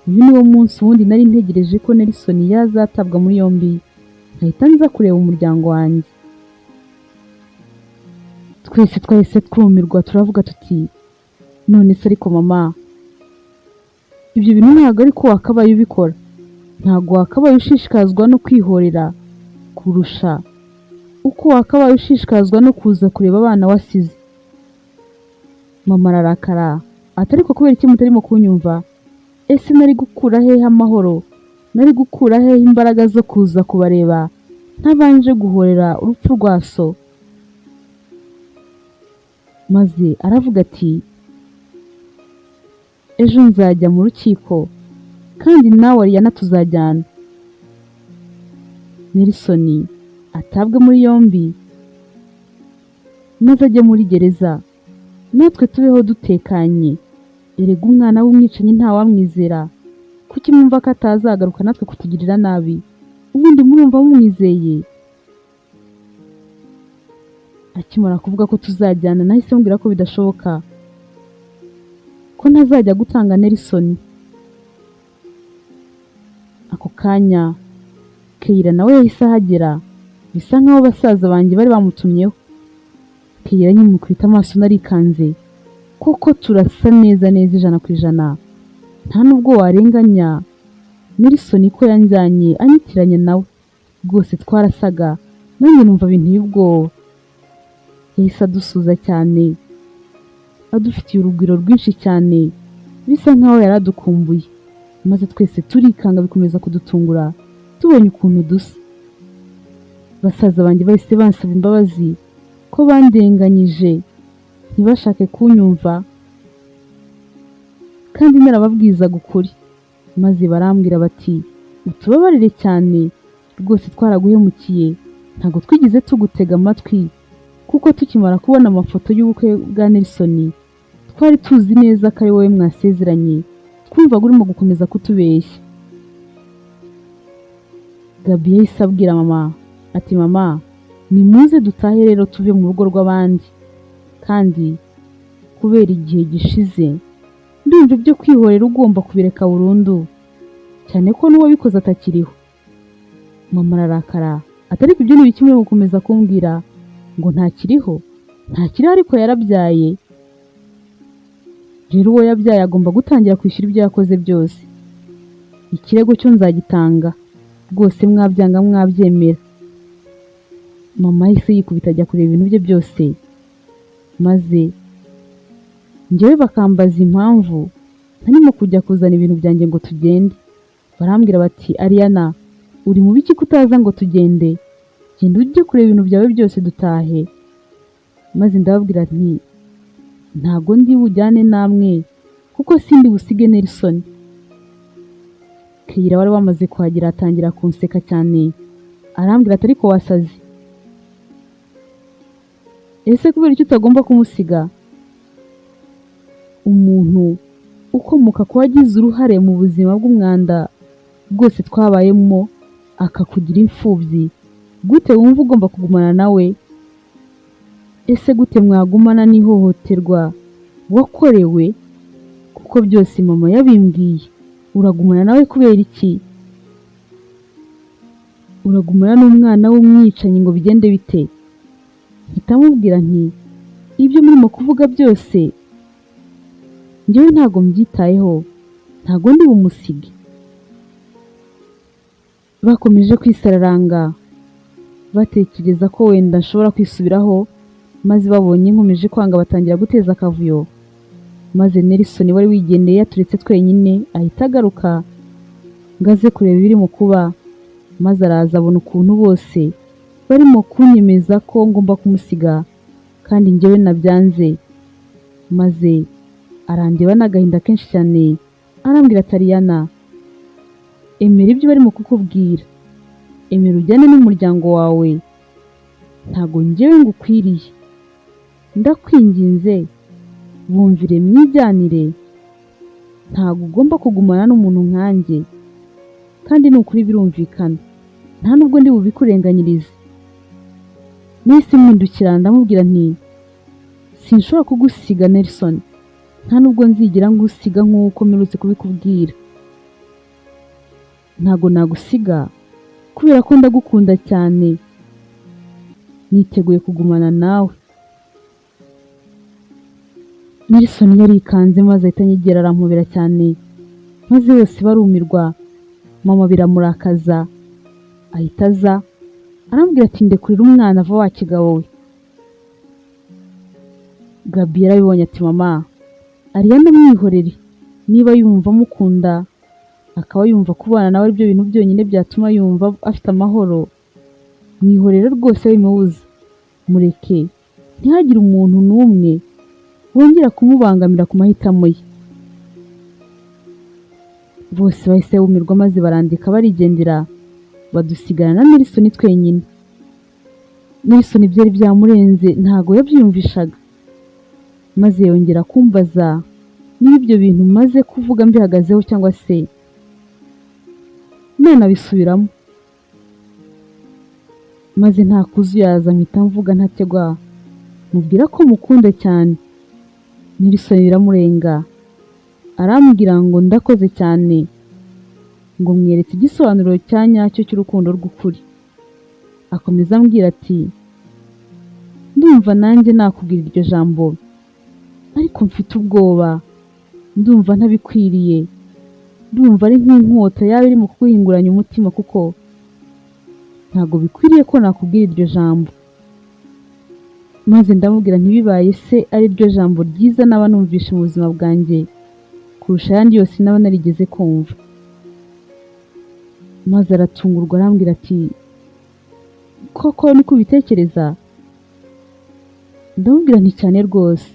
Speaker 1: Uyu niwo munsi wundi nari ntegereje ko Nelson yazatabwa muri yombi, nkahita nza kureba umuryango wanjye. Twese twahise twumirwa, turavuga tuti none se ariko mama, ibyo bintu ntabwo ariko wakabaye ubikora, ntabwo wakabaye ushishikazwa no kwihorera kurusha uko wakabaye ushishikazwa no kuza kureba abana wasize. Mama ararakara ati ariko kubera iki mutarimo kunyumva? Ese nari gukura hehe amahoro? Nari gukura hehe imbaraga zo kuza kubareba ntabanje guhorera urupfu rwa so? Maze aravuga ati ejo nzajya mu rukiko kandi nawe Ariana tuzajyana. Nelson atabwe muri yombi maze ajye muri gereza, natwe tubeho dutekanye. Erega umwana w'umwicanyi ntawamwizera. Kuki mwumva ko atazagaruka natwe kutugirira nabi? Ubundi murumva mumwizeye? Akimara kuvuga ko tuzajyana nahise mbwira ko bidashoboka, ko ntazajya gutanga Nelson. Ako kanya Keira nawe yahise ahagera, bisa nkaho basaza banjye bari bamutumyeho. Keira nyimukubita amaso narikanze, kuko turasa neza neza 100%. Nta nubwo warenganya Nelson ko yanjyanye anyitiranya nawe, rwose twarasaga. Nanjye numva binteye ubwoba. Yahise adusuza cyane, adufitiye urugwiro rwinshi cyane, bisa nkaho yaradukumbuye. Maze twese turikanga bikomeza kudutungura tubonye ukuntu dusa. Basaza banjye bahise bansaba imbabazi ko bandenganyije, ntibashake kunyumva kandi narababwizaga ukuri. Maze barambwira bati utubabarire cyane, rwose twaraguhemukiye, ntago twigize tugutega amatwi, kuko tukimara kubona amafoto y'ubukwe bwa Nelson twari tuzi neza ko ari wowe mwasezeranye, twumvaga urimo gukomeza kutubeshya. Gabi yahise abwira mama ati mama nimuze dutahe rero tuve mu rugo rw'abandi, kandi kubera igihe gishize ndumva ibyo kwihorera ugomba kubireka burundu, cyane ko n'uwo bikoze atakiriho. Mama ararakara atari ibyo n'ibiki muri gukomeza kumbwira ngo ntakiriho ariko yarabyaye. Rero uwo yabyaye agomba gutangira kwishyura ibyo yakoze byose. Ikirego cyo nzagitanga, rwose mwabyanga mwabyemera. Mama yahise yikubita ajya kureba ibintu bye byose, maze njyewe bakambaza impamvu ntarimo kujya kuzana ibintu byanjye ngo tugende. Barambwira bati Ariana uri mu biki kutaza ngo tugende? Genda ujye kureba ibintu byawe byose dutahe. Maze ndababwira nti ntago ndi bujyane namwe kuko sindi busige Nelson. Keira wari wamaze kuhagera atangira kunseka cyane, arambwira ati ariko wasaze. Ese kubera icyo utagomba kumusiga? Umuntu ukomoka ku wagize uruhare mu buzima bw'umwanda bwose twabayemo akakugira imfubyi, gute wumva ugomba kugumana nawe? Ese gute mwagumana n'ihohoterwa wakorewe? Kuko byose mama yabimbwiye. Uragumana nawe kubera iki? Uragumana n'umwana w'umwicanyi ngo bigende bite? Ntitamubwira nti ibyo murimo kuvuga byose njyewe ntago mbyitayeho, ntago ndi bumusige. Bakomeje kwisararanga batekereza ko wenda nshobora kwisubiraho, maze babonye nkomeje kwanga batangira guteza akavuyo. Maze Nelson wari wigendeye yaturetse twenyine ahita agaruka ngaze kureba ibiri mu kuba, maze araza abona ukuntu bose barimo kunyemeza ko ngomba kumusiga kandi njyewe nabyanze. Maze arandeba n'agahinda kenshi cyane arambwira ati Ariana emera ibyo barimo kukubwira, emera ujyane n'umuryango wawe, ntago njyewe ngukwiriye. Ndakwinginze bumvire mwijyanire, ntago ugomba kugumana n'umuntu nkanjye, kandi n'ukuri birumvikana, nta nubwo ndi bubikurenganyirize. Nahise mpindukira ndamubwira nti sinshobora kugusiga Nelson, nta nubwo nzigira ngusiga nk'uko mperutse kubikubwira. Ntago nagusiga kubera ko ndagukunda cyane, niteguye kugumana nawe. Nelson yarikanze maze ahita anyegera arampobera cyane, maze bose barumirwa. Mama biramurakaza ahita aza arambwira ati ndekurira umwana ava wa kigabo we. Gabi yarabibonye ati mama Ariana mwihorere, niba yumva mukunda akaba yumva kubana nawe aribyo bintu byonyine byatuma yumva afite amahoro, mwihorere rwose wimubuza, mureke ntihagire umuntu n'umwe wongera kumubangamira ku mahitamo ye. Bose bahise bumirwa maze barandika barigendera, badusigarana na Nelson twenyine. Nelson byari byamurenze ntago yabyiyumvishaga, maze yongera kumbaza niba ibyo bintu maze kuvuga mbihagazeho cyangwa se nanabisubiramo, maze nta kuzuyaza mpita mvuga ntategwa, mubwira ko mukunda cyane. Nelson biramurenga, arambwira ngo ndakoze cyane, ngo mwiyeretse igisobanuro cya nyacyo cy'urukundo rw'ukuri. Akomeza ambwira ati ndumva nanjye nakubwira iryo jambo, ariko mfite ubwoba, ndumva ntabikwiriye, ndumva ari nk'inkota yaba iri mu kuguhinguranya umutima, kuko ntabwo bikwiriye ko nakubwira iryo jambo. Maze ndamubwira ntibibaye se ari ryo jambo ryiza naba numvishe mu buzima bwanjye kurusha ayandi yose naba narigeze kumva. Maze aratungurwa arambwira ati koko niko ubitekereza? Ndamubwira nti cyane rwose.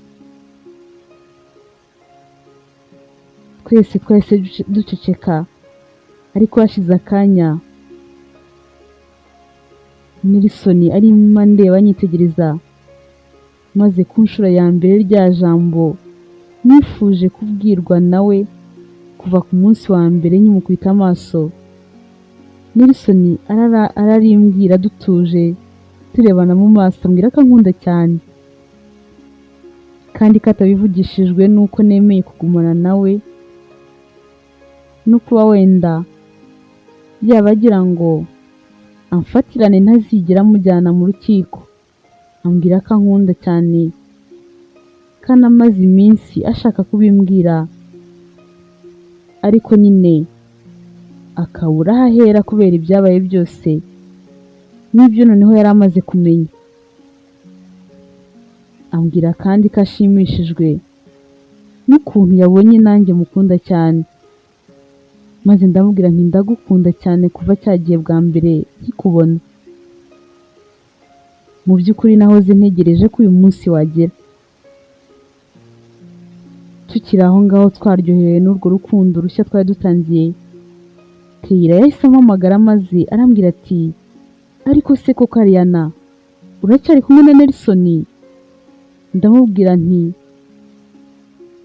Speaker 1: Twese twahise duceceka, ariko hashize akanya Nelson arimo ndeba anyitegereza, maze ku nshuro ya mbere rya jambo nifuje kubwirwa nawe kuva ku munsi wa mbere nkimukubita amaso. Nelson ararimbwira dutuje turebana mu maso, ambwira ko ankunda cyane kandi katabivugishijwe nuko nemeye kugumana nawe, no kuba wenda yaba agira ngo amfatirane ntazigera amujyana mu rukiko. Ambwira ko ankunda cyane kandi amaze iminsi ashaka kubimbwira, ariko nyine akabura aho ahera kubera ibyabaye byose n'ibyo noneho yari amaze kumenya. Ambwira kandi ko ashimishijwe n'ukuntu yabonye nanjye mukunda cyane, maze ndamubwira nti ndagukunda cyane kuva cyagiye bwa mbere nkikubona. Mu by'ukuri nahoze ntegereje ko uyu munsi wagera. Tukiri aho ngaho twaryohewe n'urwo rukundo rushya twari dutangiye, Kayira yahise ampamagara maze arambwira ati ariko se koko Ariana uracyari kumwe na Nelson? Ndamubwira nti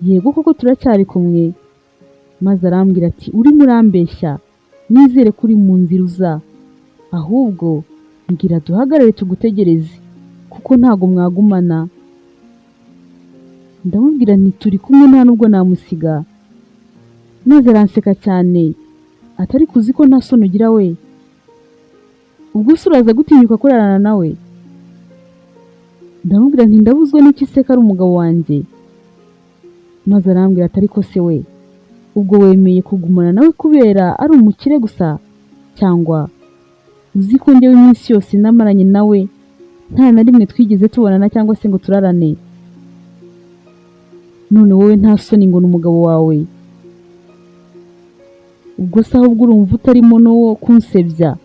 Speaker 1: yego koko turacyari kumwe. Maze arambwira ati urimo urambeshya, nizere ko uri mu nzira uza, ahubwo mbwira duhagarare tugutegereze kuko ntago mwagumana. Ndamubwira nti turi kumwe nta nubwo namusiga. Maze aranseka cyane atari kuzi ko nta soni ugira we, ubwo se uraza gutinyuka kurarana nawe? Ndamubwira nti ndabuzwa n'iki se ko ari umugabo wanjye? Maze arambwira ati ariko se we ubwo wemeye kugumana nawe kubera ari umukire gusa, cyangwa uzi ko njyewe iminsi yose namaranye nawe nta na rimwe twigeze tubonana cyangwa se ngo turarane, none wowe nta soni ngo ni umugabo wawe? Ubwo se ahubwo urumva utarimo no kunsebya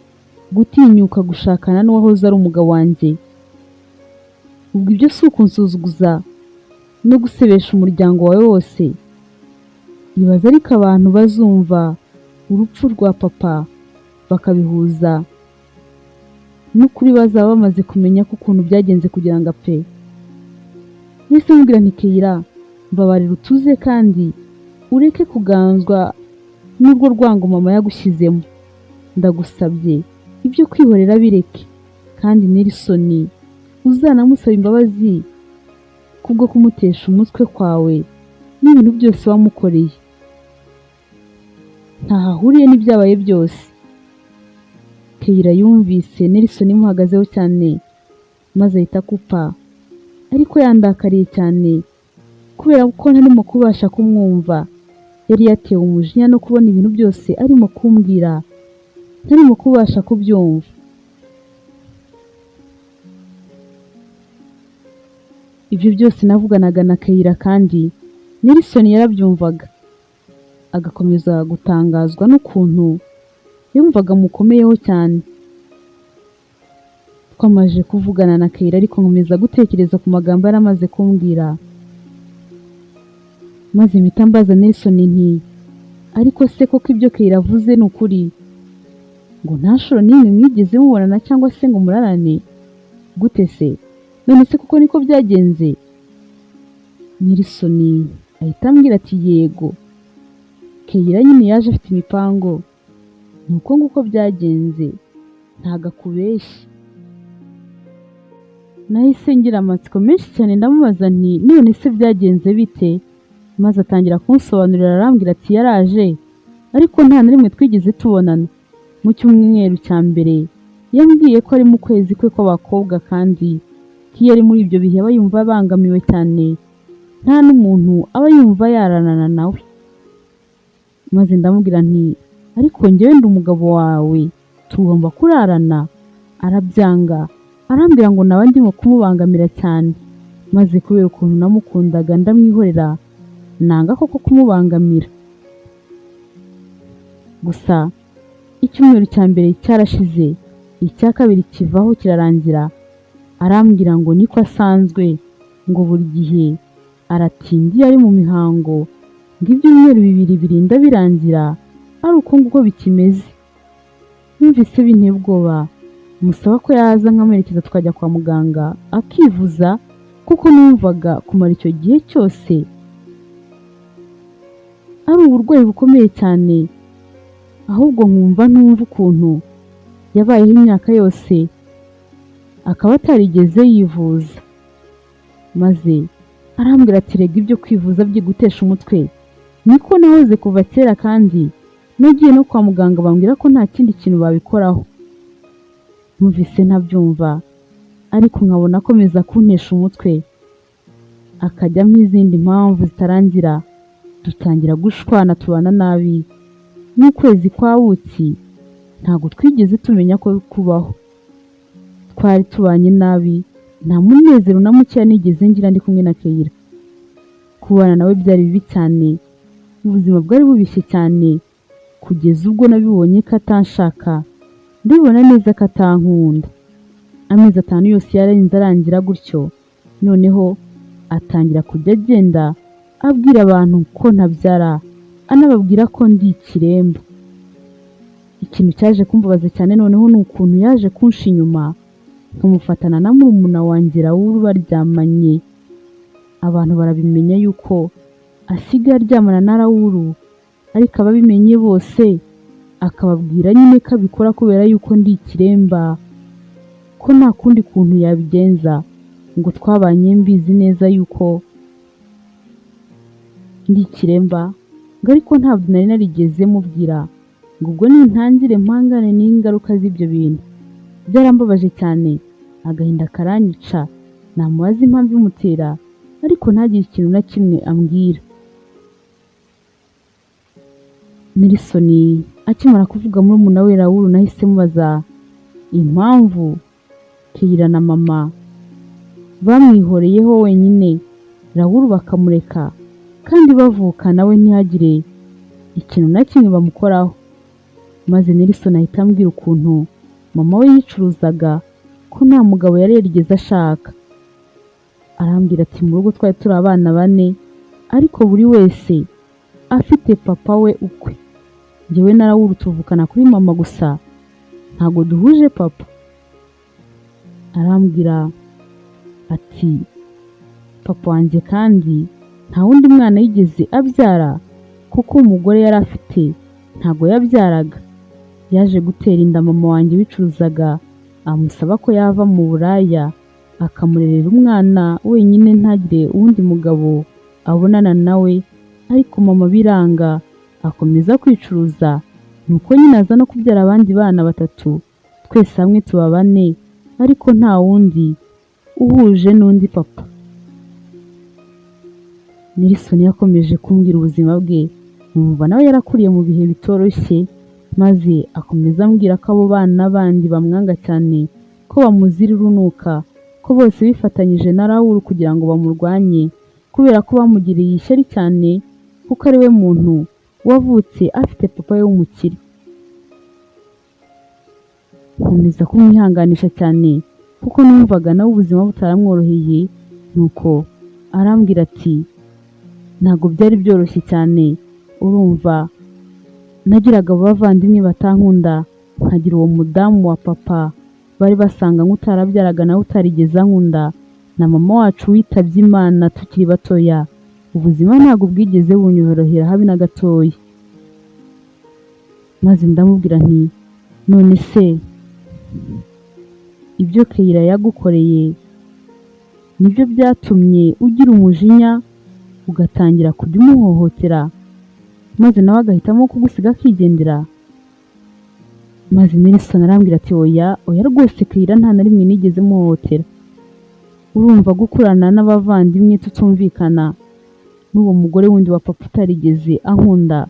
Speaker 1: gutinyuka gushakana n'uwahoze ari umugabo wanjye? Ubwo ibyo si ukunsuzuguza no gusebesha umuryango wawe wose? Ibaza ariko abantu bazumva urupfu rwa papa bakabihuza n'ukuri bazaba bamaze kumenya ko ukuntu byagenze kugira ngo apfe. Nise mubwira nti Kayira mbabarira utuze kandi ureke kuganzwa n'urwo rwango mama yagushyizemo, ndagusabye ibyo kwihorera bireke, kandi Nelson uzanamusaba imbabazi kubwo kumutesha umutwe kwawe n'ibintu byose wamukoreye. Ntahahuriye n'ibyabaye byose. Kayira yumvise Nelson imuhagazeho cyane maze ahita akupa, ariko yandakariye cyane kubera ko ntarimo kubasha kumwumva. Yari yatewe umujinya no kubona ibintu byose arimo kumbwira ntarimo kubasha kubyumva. Ibyo byose navuganaga na Kayira kandi Nelson yarabyumvaga, agakomeza gutangazwa n'ukuntu yumvaga mukomeyeho cyane. Twamaze kuvugana na Kayira ariko nkomeza gutekereza ku magambo yari amaze kumbwira, maze mpita mbaza Nelson nti ariko se koko ibyo Kayira avuze ni ukuri? Ngo nta nshuro n'imwe mwigeze mubonana cyangwa se ngo murarane? Gute se? None se kuko niko byagenze? Nelson ahita ambwira ati yego, Kayira nyine yaje afite imipango, nuko nguko byagenze, ntago akubeshya. Nahise ngira amatsiko menshi cyane ndamubaza nti none se byagenze bite? Maze atangira kunsobanurira, arambwira ati yaraje ariko nta na rimwe twigeze tubonana. Mu cyumweru cya mbere yambwiye ko ari mu kwezi kwe kw'abakobwa kandi iyo ari muri ibyo bihe aba yumva abangamiwe cyane, nta n'umuntu aba yumva yaranana nawe. Maze ndamubwira nti ariko njyewe ndi umugabo wawe, tugomba kurarana. Arabyanga, arambwira ngo nawe ndimo kumubangamira cyane. Maze kubera ukuntu namukundaga ndamwihorera, nanga koko kumubangamira. Gusa icyumweru cya mbere cyarashize, icya kabiri kivaho kirarangira. Arambwira ngo niko asanzwe, ngo buri gihe aratinda iyo ari mu mihango, ngo ibyumweru bibiri birinda birangira ari uko nguko bikimeze. Numvise binteye ubwoba, musaba ko yaza nkamuherekeza tukajya kwa muganga akivuza, kuko numvaga kumara icyo gihe cyose ari uburwayi bukomeye cyane, ahubwo nkumva ntumva ukuntu yabayeho imyaka yose akaba atarigeze yivuza. Maze arambwira ati rega ibyo kwivuza byigutesha umutwe, niko nahoze kuva kera kandi nagiye no kwa muganga bambwira ko nta kindi kintu babikoraho. Numvise ntabyumva ariko nkabona akomeza kuntesha umutwe, akajyamo izindi mpamvu zitarangira, dutangira gushwana tubana nabi. N'ukwezi kwa buki ntabwo twigeze tumenya ko kubaho. Twari tubanye nabi, nta munezero na muke nigeze ngira ndi kumwe na Kayira. Kubana nawe byari bibi cyane, ubuzima bwari bubishye cyane, kugeza ubwo nabibonye ko atanshaka, ndibona neza ko atankunda. Amezi 5 yose yararinze arangira gutyo, noneho atangira kujya agenda abwira abantu ko ntabyara, anababwira ko ndi ikiremba. Ikintu cyaje kumbabaza cyane noneho ni ukuntu yaje kunsha inyuma nkumufatana na murumuna wanjye Raoul baryamanye. Abantu barabimenya yuko asigaye aryamana na Raoul, ariko ababimenye bose akababwira nyine ko abikora kubera yuko ndi ikiremba, ko nta kundi kuntu yabigenza, ngo twabanye mbizi neza yuko ndi ikiremba, ngo ariko ntabwo nari narigeze mubwira, ngo ubwo nintangire mpangane n'ingaruka z'ibyo bintu. Byarambabaje cyane, agahinda karanyica, namubaza impamvu imutera ariko ntagire ikintu na kimwe ambwira. Nelson akimara kuvuga murumuna we Raoul, nahise mubaza impamvu Kayira na mama bamwihoreyeho wenyine, Raoul bakamureka kandi bavuka nawe ntihagire ikintu na kimwe bamukoraho. Maze Nelson ahita ambwira ukuntu mama we yicuruzaga, ko nta mugabo yari yarigeze ashaka. Arambwira ati mu rugo twari turi abana 4, ariko buri wese afite papa we ukwe. Njyewe na Raoul tuvukana kuri mama gusa, ntago duhuje papa. Arambwira ati papa wanjye kandi nta wundi mwana yigeze abyara, kuko umugore yari afite ntago yabyaraga. Yaje gutera inda mama wanjye wicuruzaga, amusaba ko yava mu buraya akamurerera umwana wenyine ntagire uwundi mugabo abonana nawe, ariko mama biranga, akomeza kwicuruza. Nuko nyine aza no kubyara abandi bana 3, twese hamwe tuba 4, ariko nta wundi uhuje n'undi papa. Nelson yakomeje kumbwira ubuzima bwe, numva nawe yarakuriye mu bihe bitoroshye, maze akomeza ambwira ko abo bana bandi bamwanga cyane, ko bamuzira urunuka, ko bose bifatanyije na Raoul kugira ngo bamurwanye kubera ko bamugiriye ishyari cyane kuko ari we muntu wavutse afite papa we w'umukire. Nkomeza kumwihanganisha cyane kuko numvaga nawe ubuzima butaramworoheye, nuko arambwira ati ntabwo byari byoroshye cyane, urumva nagiraga abavandimwe batankunda, nkagira uwo mudamu wa papa bari basanga nk'utarabyaraga nawe utarigeze ankunda, na mama wacu witabye Imana tukiri batoya. Ubuzima ntabwo bwigeze bunyorohera habe na gatoya. Maze ndamubwira nti none se ibyo Keira yagukoreye nibyo byatumye ugira umujinya ugatangira kujya umuhohotera maze nawe agahitamo kugusiga akigendera? Maze Nelson arambwira ati oya rwose Keira nta na rimwe nigeze muhohotera. Urumva gukurana n'abavandimwe tutumvikana n'uwo mugore wundi wa papa utarigeze ankunda,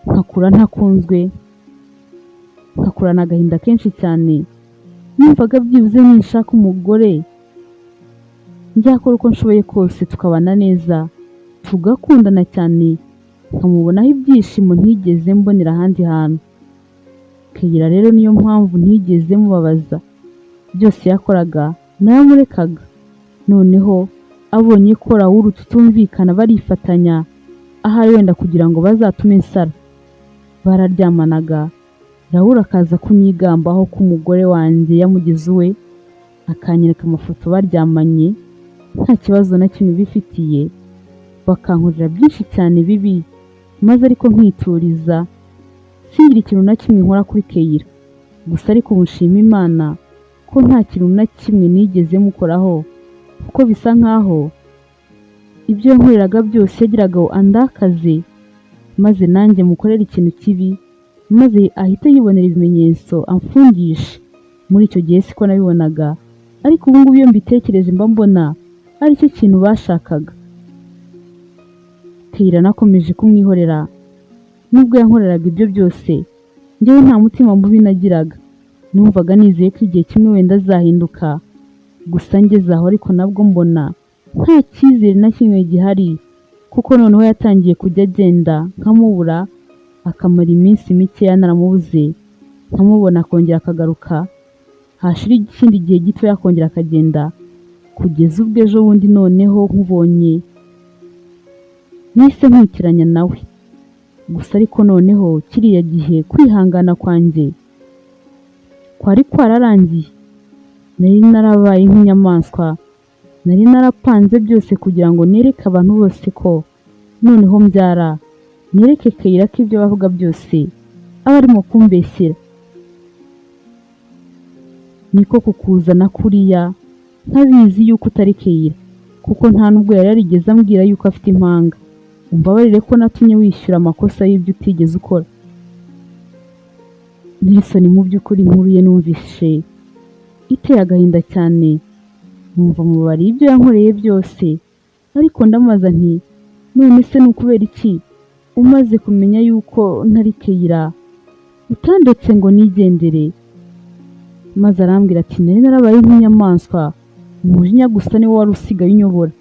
Speaker 1: nkakura ntakunzwe, nkakurana agahinda kenshi cyane, numvaga byibuze nishaka umugore nzakora uko nshoboye kose tukabana neza tugakundana cyane, nkamubonaho ibyishimo ntigeze mbonera ahandi hantu. Keira rero niyo mpamvu ntigeze mubabaza, byose yakoraga naramurekaga. Noneho abonye ko Raoul tutumvikana barifatanya, ahari wenda kugira ngo bazatume nsara, bararyamanaga. Raoul akaza kunyigambaho ko umugore wanjye yamugize uwe, akanyereka amafoto baryamanye nta kibazo na kimwe bifitiye, bakankorera byinshi cyane bibi, maze ariko nkituriza singira ikintu na kimwe nkora kuri Keira. Gusa ariko mushima Imana ko nta kintu na kimwe nigeze mukoraho, kuko bisa nkaho ibyo yankoreraga byose yagiraga ngo andakaze, maze nanjye mukorera ikintu kibi, maze ahita yibonera ibimenyetso amfungisha. Muri icyo gihe siko nabibonaga, ariko ubu ngubu iyo mbitekereje mba mbona ari cyo kintu bashakaga. Keira nakomeje kumwihorera, nubwo yankoreraga ibyo byose njyewe nta mutima mubi nagiraga, numvaga nizeye ko igihe kimwe wenda azahinduka. Gusa ngeze aho ariko nabwo mbona nta cyizere na kimwe gihari, kuko noneho yatangiye kujya agenda nkamubura, akamara iminsi mikeya naramubuze, nkamubona akongera akagaruka, hashira ikindi gihe gito yakongera akagenda, kugeza ubwo ejo bundi noneho nkubonye nahise nkwikiranya nawe. Gusa ariko noneho kiriya gihe kwihangana kwanjye kwari kwararangiye, nari narabaye nk'inyamaswa, nari narapanze byose kugira ngo nereke abantu bose ko noneho mbyara, nereke Keira ko ibyo bavuga byose aba arimo kumbeshyera. Niko kukuzana kuriya ntabizi yuko utari Keira, kuko nta nubwo yari yarigeze ambwira yuko afite impanga. Umbabarire ko natumye wishyura amakosa y'ibyo utigeze ukora. Nelson mu by'ukuri inkuru ye numvishe iteye agahinda cyane, numva mubari ibyo yankoreye byose, ariko ndamaza nti none se ni ukubera iki umaze kumenya yuko ntari Keira utandetse ngo nigendere? Maze arambwira ati nari narabaye nk'inyamaswa, umujinya gusa niwo wari usigaye unyobora.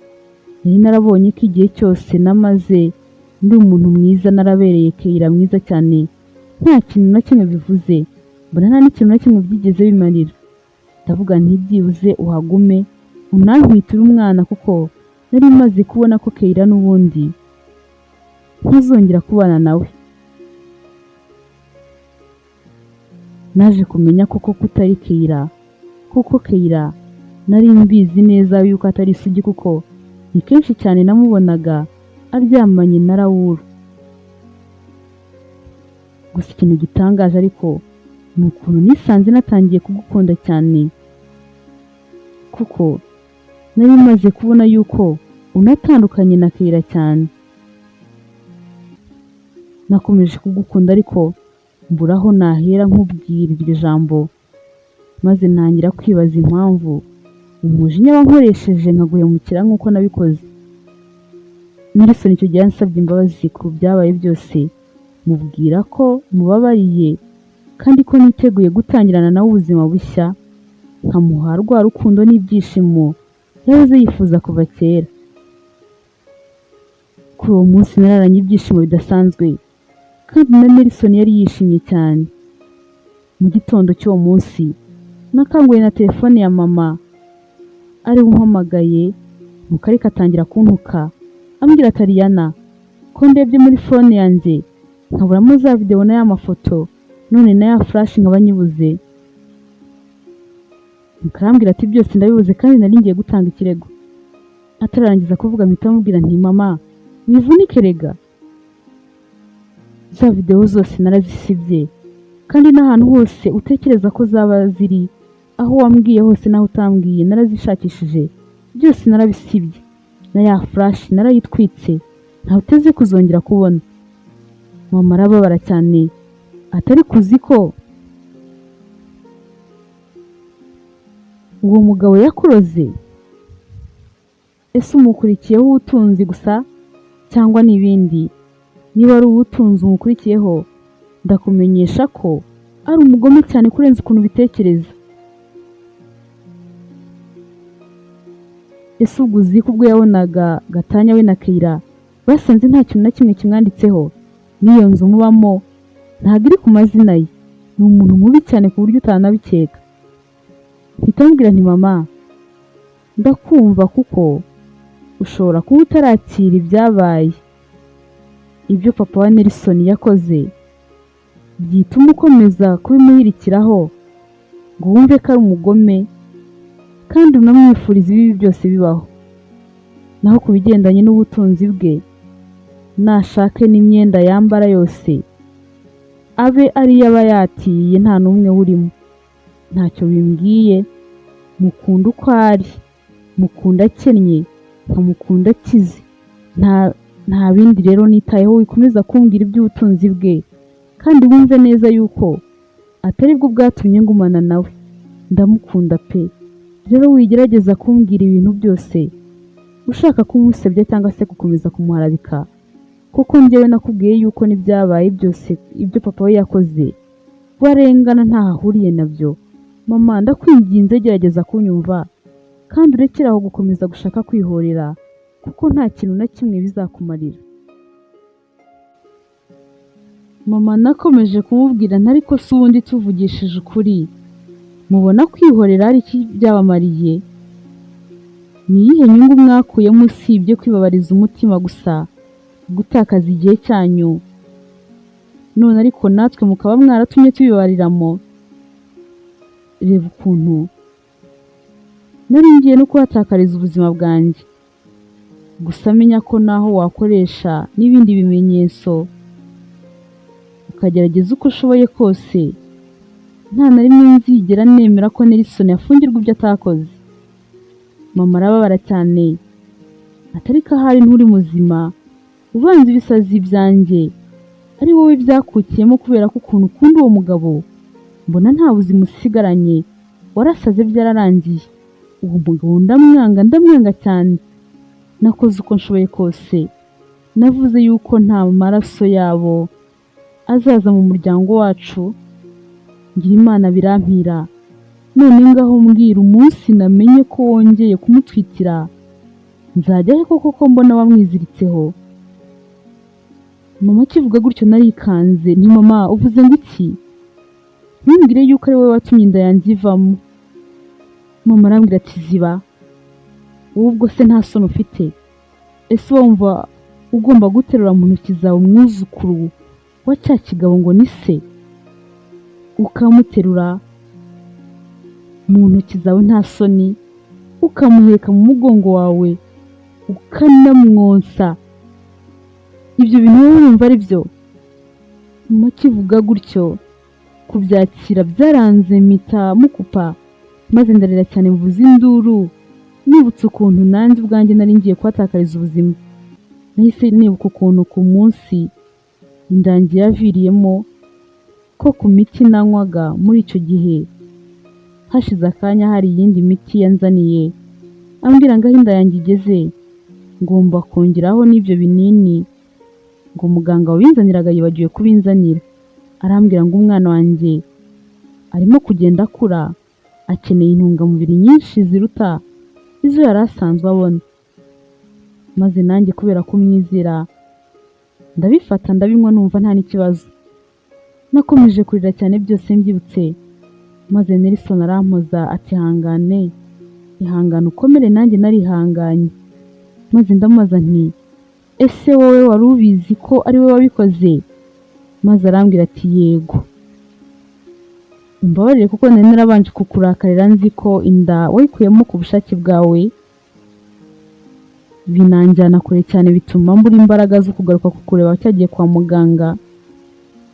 Speaker 1: Nari narabonye ko igihe cyose namaze ndi umuntu mwiza, narabereye Keira mwiza cyane, nta kintu na kimwe bivuze, mbona nta n'ikintu na kimwe byigeze bimarira. Ndavuga nti byibuze uhagume unankwiture umwana, kuko nari maze kubona ko Keira n'ubundi ntazongera kubana nawe. Naje kumenya koko kutari Keira, kuko Keira nari mbizi neza yuko atari isugi, kuko ni kenshi cyane namubonaga aryamanye na Raoul. Gusa ikintu gitangaje ariko ni ukuntu nisanze natangiye kugukunda cyane, kuko nari maze kubona yuko unatandukanye na Keira cyane. Nakomeje kugukunda ariko mbura aho nahera nkubwira iryo jambo, maze ntangira kwibaza impamvu umujinya wankoresheje nkaguhemukira nk'uko nabikoze. Nelson icyo gihe yansabye imbabazi ku byabaye byose, mubwira ko mubabariye kandi ko niteguye gutangirana nawe ubuzima bushya, nkamuha rwa rukundo n'ibyishimo yahoze yifuza kuva kera. Kuri uwo munsi nararanye ibyishimo bidasanzwe kandi na Nelson yari yishimye cyane. Mu gitondo cy'uwo munsi nakanguwe na telefone ya mama ari umpamagaye Mukari katangira kuntuka ambwira ati Ariana, ko ndebye muri phone yanjye nkaburamo za video na ya mafoto none na ya flash nkaba nyibuze. Mukarambwira ati byose ndabibuze kandi nari ngiye gutanga ikirego. Atararangiza kuvuga mpita mubwira nti mama mwivunike rega, za video zose narazisibye kandi n'ahantu hose utekereza ko zaba ziri, aho wambwiye hose naho utambwiye narazishakishije byose narabisibye, na ya flash narayitwitse ntawe uteze kuzongera kubona. Mama arababara cyane atari kuzi ko uwo mugabo yakuroze. Ese umukurikiyeho ubutunzi gusa cyangwa n'ibindi? Niba ari ubutunzi umukurikiyeho ndakumenyesha ko ari umugome cyane kurenza ukuntu bitekereza. Ese ubwo uzi ko ubwo yabonaga Gatanya we na Keira basanze nta kintu na kimwe kimwanditseho, n'iyo nzu mubamo ntabwo iri ku mazina ye, ni umuntu mubi cyane ku buryo utanabikeka. Mpita mubwira nti mama ndakumva kuko ushobora kuba utarakira ibyabaye. Ibyo papa wa Nelson yakoze byituma ukomeza kubimuhirikiraho ngo wumve ko ari umugome kandi unamwifuriza ibibi byose bibaho. Naho ku bigendanye n'ubutunzi bwe, nashake n'imyenda yambara yose abe ari yaba yatiye nta n'umwe urimo, ntacyo bimbwiye. Mukunda uko ari, mukunda akennye nkamukunda akize, nta bindi rero nitayeho. Wikomeza kumbwira iby'ubutunzi bwe kandi wumve neza yuko atari bwo bwatumye ngumana nawe. Ndamukunda pe, rero wigerageza kumbwira ibintu byose ushaka kumusebya cyangwa se gukomeza kumuharabika, kuko njyewe nakubwiye yuko n'ibyabaye byose ibyo papa we yakoze barengana ntaho ahuriye nabyo. Mama ndakwinginze gerageza kunyumva kandi urekeraho gukomeza gushaka kwihorera, kuko nta kintu na kimwe bizakumarira. Mama nakomeje kumubwira ntari ko se ubundi tuvugishije ukuri mubona kwihorera ari iki byabamariye? Ni iyihe nyungu mwakuyemo usibye kwibabariza umutima gusa, gutakaza igihe cyanyu? None ariko natwe mukaba mwaratumye tubibariramo. Reba ukuntu nari ngiye no kuhatakariza ubuzima bwanjye. Gusa menya ko naho wakoresha n'ibindi bimenyetso ukagerageza uko ushoboye kose, nta na rimwe nzigera nemera ko Nelson yafungirwa ibyo atakoze. Mama arababara cyane atari ko ahari nturi muzima, ubanza ibisazi byanjye ari wowe byakukiyemo kubera ko ukuntu ukunda uwo mugabo. Mbona nta buzima usigaranye, warasaze byararangiye. Uwo mugabo ndamwanga cyane. Nakoze uko nshoboye kose, navuze yuko nta maraso yabo azaza mu muryango wacu. Ngira Imana birampira. None ngaho mbwira umunsi namenye ko wongeye kumutwitira nzajya he koko mbona wamwiziritseho? Mama kivuga gutyo narikanze nti mama uvuze ngo iki? Ntumbwire yuko ari wowe watumye inda yanjye ivamo. Mama arambwira ati ziba, wowe ubwo se nta soni ufite? Ese wumva ugomba guterura mu ntoki zawe umwuzukuru wa cya kigabo ngo ni se, ukamuterura mu ntoki zawe nta soni, ukamuheka mu mugongo wawe ukanamwonsa? Ibyo bintu wowe wumva ari byo? Mama kivuga gutyo kubyakira byaranze mpita mukupa, maze ndarira cyane mvuza induru nibutse ukuntu nanjye ubwanjye nari ngiye kuhatakariza ubuzima. Nahise nibuka ukuntu ku munsi indangi yaviriyemo ko ku miti nanywaga muri icyo gihe hashize akanya hari iyindi miti yanzaniye, ambwira ngo aho inda yanjye igeze ngomba kongeraho n'ibyo binini, ngo muganga wabinzaniraga yibagiwe kubinzanira. Arambwira ngo umwana wanjye arimo kugenda akura akeneye intungamubiri nyinshi ziruta izo yari asanzwe abona. Maze nanjye kubera kumwizera ndabifata ndabinywa numva nta n'ikibazo. Nakomeje kurira cyane byose mbyibutse, maze Nelson arampoza ati ihangane, ihangane ukomere. Nanjye narihanganye, maze ndamubaza nti ese wowe wari ubizi ko ari we wabikoze? Maze arambwira ati yego. Umbabarire kuko nari narabanje kukurakarira nzi ko inda wayikuyemo ku bushake bwawe. Binanjyana kure cyane bituma mbura imbaraga zo kugaruka kukureba cyagiye kwa muganga.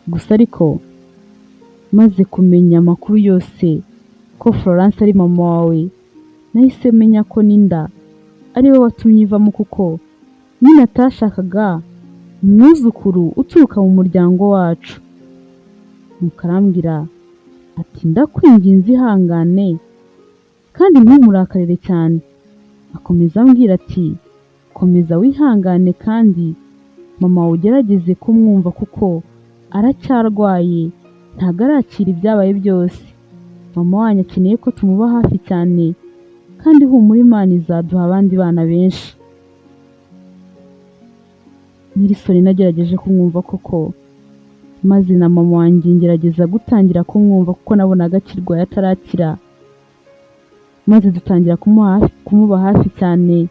Speaker 1: Gusa ariko maze kumenya amakuru yose ko Florence ari mama wawe, nahise menya ko n'inda ari we watumye ivamo, kuko nyina atashakaga umwuzukuru uturuka mu muryango wacu. Mukarambwira ati ndakwinginze ihangane kandi ntumurakarire cyane. Akomeza ambwira ati komeza wihangane kandi mama ugerageze kumwumva kuko aracyarwaye, ntago arakira ibyabaye byose. Mama wanyu akeneye ko tumuba hafi cyane kandi humura Imana izaduha abandi bana benshi. Nelson nagerageje kumwumva koko, maze na mama wanjye ngerageza gutangira kumwumva kuko nabonaga akirwaye atarakira. Maze dutangira kumuba hafi cyane,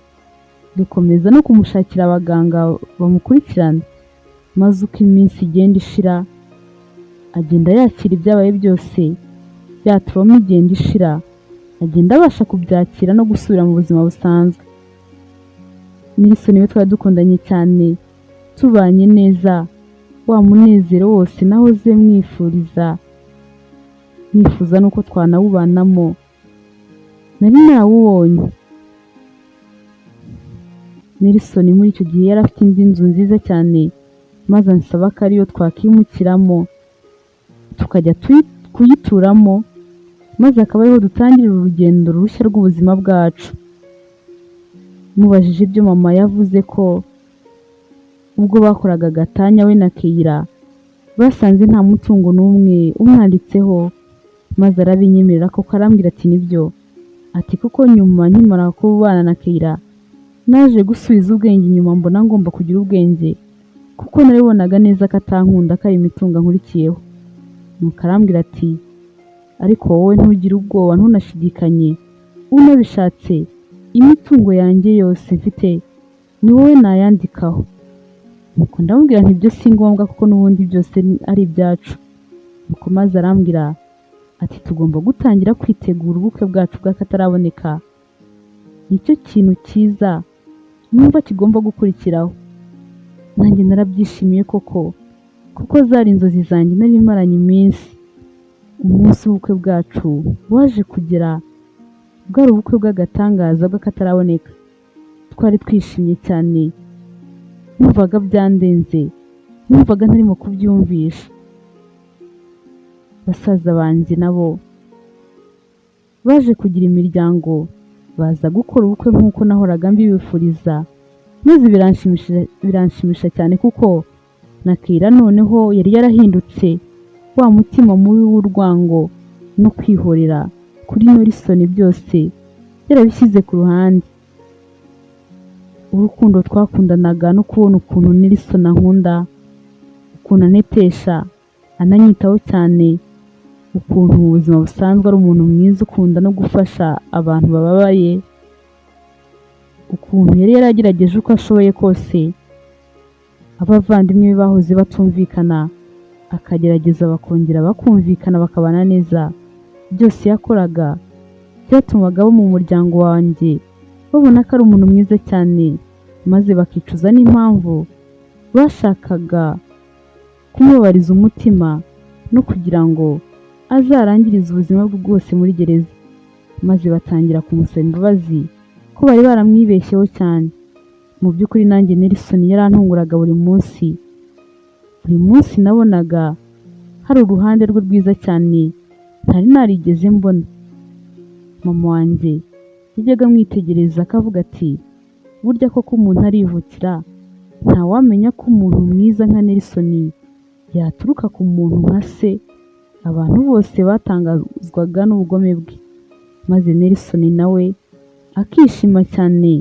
Speaker 1: dukomeza no kumushakira abaganga bamukurikirana. Maze uko iminsi igenda ishira, agenda yakira ibyabaye byose, ya trauma igenda ishira, agenda abasha kubyakira no gusubira mu buzima busanzwe. Nelson we twari dukundanye cyane, tubanye neza, wa munezero wose nahoze mwifuriza, nifuza nuko twanawubanamo, nari narawubonye. Nelson muri icyo gihe yari afite indi nzu nziza cyane, maze ansaba ko ariyo twakimukiramo tukajya kuyituramo, maze akaba ariho dutangirira urugendo rushya rw'ubuzima bwacu. Mubajije ibyo mama yavuze ko ubwo bakoraga gatanya we na Keira basanze nta mutungo n'umwe umwanditseho, maze arabinyemerera ko karambwira ati nibyo, ati kuko nyuma nkimara kubana na Keira naje gusubiza ubwenge inyuma, mbona ngomba kugira ubwenge kuko naribonaga neza ko atankunda ko ari imitungo nkurikiyeho. Mukarambwira ati ariko wowe ntugire ubwoba, ntunashidikanye, unabishatse imitungo yanjye yose mfite ni wowe nayandikaho. Nuko ndamubwira nti ibyo si ngombwa kuko n'ubundi byose ari ibyacu. Nuko maze arambwira ati tugomba gutangira kwitegura ubukwe bwacu bw'akataraboneka, nicyo kintu cyiza numva kigomba gukurikiraho. Nanjye narabyishimiye koko, kuko zari inzozi zanjye nari maranye iminsi. Umunsi w'ubukwe bwacu waje kugera, bwari ubukwe bw'agatangaza bw'akataraboneka. Twari twishimye cyane, numvaga byandenze, numvaga ntarimo kubyumvisha. Basaza banjye nabo baje kugira imiryango, baza gukora ubukwe nk'uko nahoraga mbibifuriza, maze biranshimisha cyane kuko na Keira noneho yari yarahindutse, wa mutima mubi w'urwango no kwihorera kuri Nelson byose yarabishyize ku ruhande. Urukundo twakundanaga no kubona ukuntu Nelson ankunda, ukuntu anetesha, ananyitaho cyane, ukuntu mu buzima busanzwe ari umuntu mwiza ukunda no gufasha abantu bababaye, ukuntu yari yaragerageje uko ashoboye kose abavandimwe be bahoze batumvikana akagerageza bakongera bakumvikana bakabana neza. Byose yakoraga byatumaga bo mu muryango wanjye babona ko ari umuntu mwiza cyane, maze bakicuza n'impamvu bashakaga kumubariza umutima no kugira ngo azarangirize ubuzima bwe bwose muri gereza. Maze batangira kumusaba imbabazi ko bari baramwibeshyeho cyane. Mu by'ukuri nanjye Nelson yarantunguraga buri munsi. Buri munsi nabonaga hari uruhande rwe rwiza cyane ntari narigeze mbona. Mama wanjye yajyaga amwitegereza akavuga ati burya koko umuntu arivukira, ntawamenya ko umuntu mwiza nka Nelson yaturuka ku muntu nka se. Abantu bose batangazwaga n'ubugome bwe, maze Nelson nawe akishima cyane,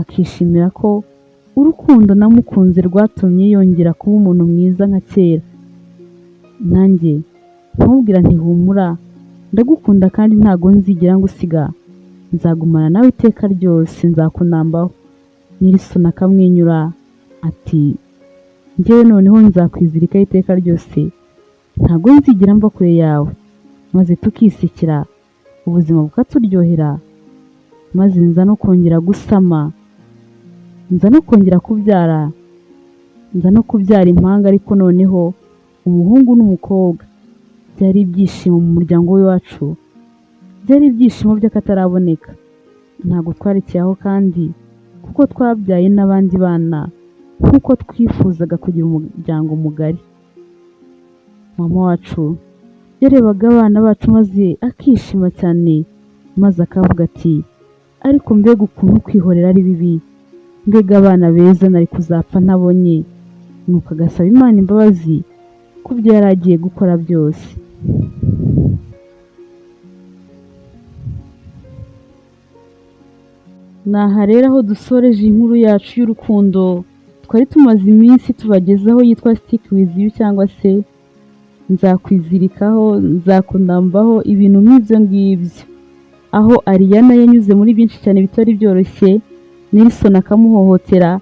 Speaker 1: akishimira ko urukundo namukunze rwatumye yongera kuba umuntu mwiza nka kera. Nanjye nkamubwira nti humura, ndagukunda kandi ntago nzigera ngusiga, nzagumana nawe iteka ryose, nzakunambaho. Nelson akamwenyura ati njyewe noneho nzakwizirikaho iteka ryose, ntago nzigera mva kure yawe. Maze tukisekera, ubuzima bukaturyohera, maze nza no kongera gusama, nza no kongera kubyara, nza no kubyara impanga, ariko noneho umuhungu n'umukobwa. Byari ibyishimo mu muryango wacu, byari ibyishimo by'akataraboneka. Ntabwo twarekeye aho kandi, kuko twabyaye n'abandi bana nk'uko twifuzaga kugira umuryango mugari. Mama wacu yarebaga abana bacu maze akishima cyane, maze akavuga ati ariko mbega ukuntu kwihorera ari bibi, mbega abana beza nari kuzapfa ntabonye. Nuko agasaba Imana imbabazi ku byo yari agiye gukora byose. Naha rero aho dusoreje inkuru yacu y'urukundo twari tumaze iminsi tubagezaho, yitwa Stick with you cyangwa se nzakwizirikaho, nzakunambaho, ibintu nk'ibyo ngibyo. Aho Ariana yanyuze muri byinshi cyane bitari byoroshye, Nelson akamuhohotera,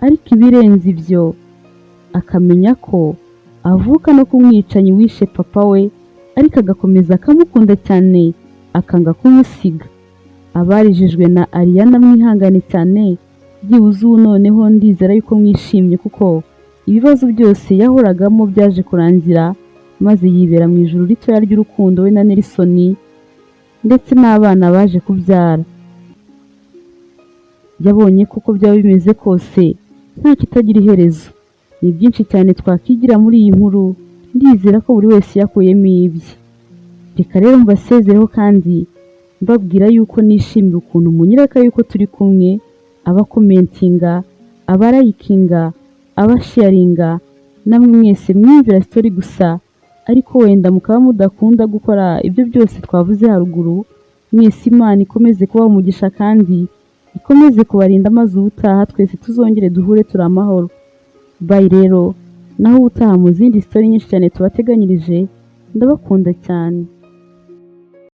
Speaker 1: ariko ibirenze ibyo akamenya ko avuka no kumwicanyi wishe papa we, ariko agakomeza akamukunda cyane, akanga kumusiga. Abarijijwe na Ariana mwihangane cyane, byibuze ubu noneho ndizera yuko mwishimye, kuko ibibazo byose yahoragamo byaje kurangira, maze yibera mu ijuru ritoya ry'urukundo we na Nelson ndetse n'abana baje kubyara. Yabonye kuko byaba bimeze kose nta kitagira iherezo. Ni byinshi cyane twakigira muri iyi nkuru, ndizera ko buri wese yakuyemo ibye. Reka rero mbasezereho kandi mbabwira yuko nishimira ukuntu munyereka yuko turi kumwe, abakomentinga, abarayikinga, abasharinga, namwe mwese mwumvira story gusa, ariko wenda mukaba mudakunda gukora ibyo byose twavuze haruguru. Mwese Imana ikomeze kubaha umugisha kandi ikomeze kubarinda, maze ubutaha twese tuzongere duhure turi amahoro. Bye rero, naho ubutaha mu zindi story nyinshi cyane tubateganyirije. Ndabakunda cyane.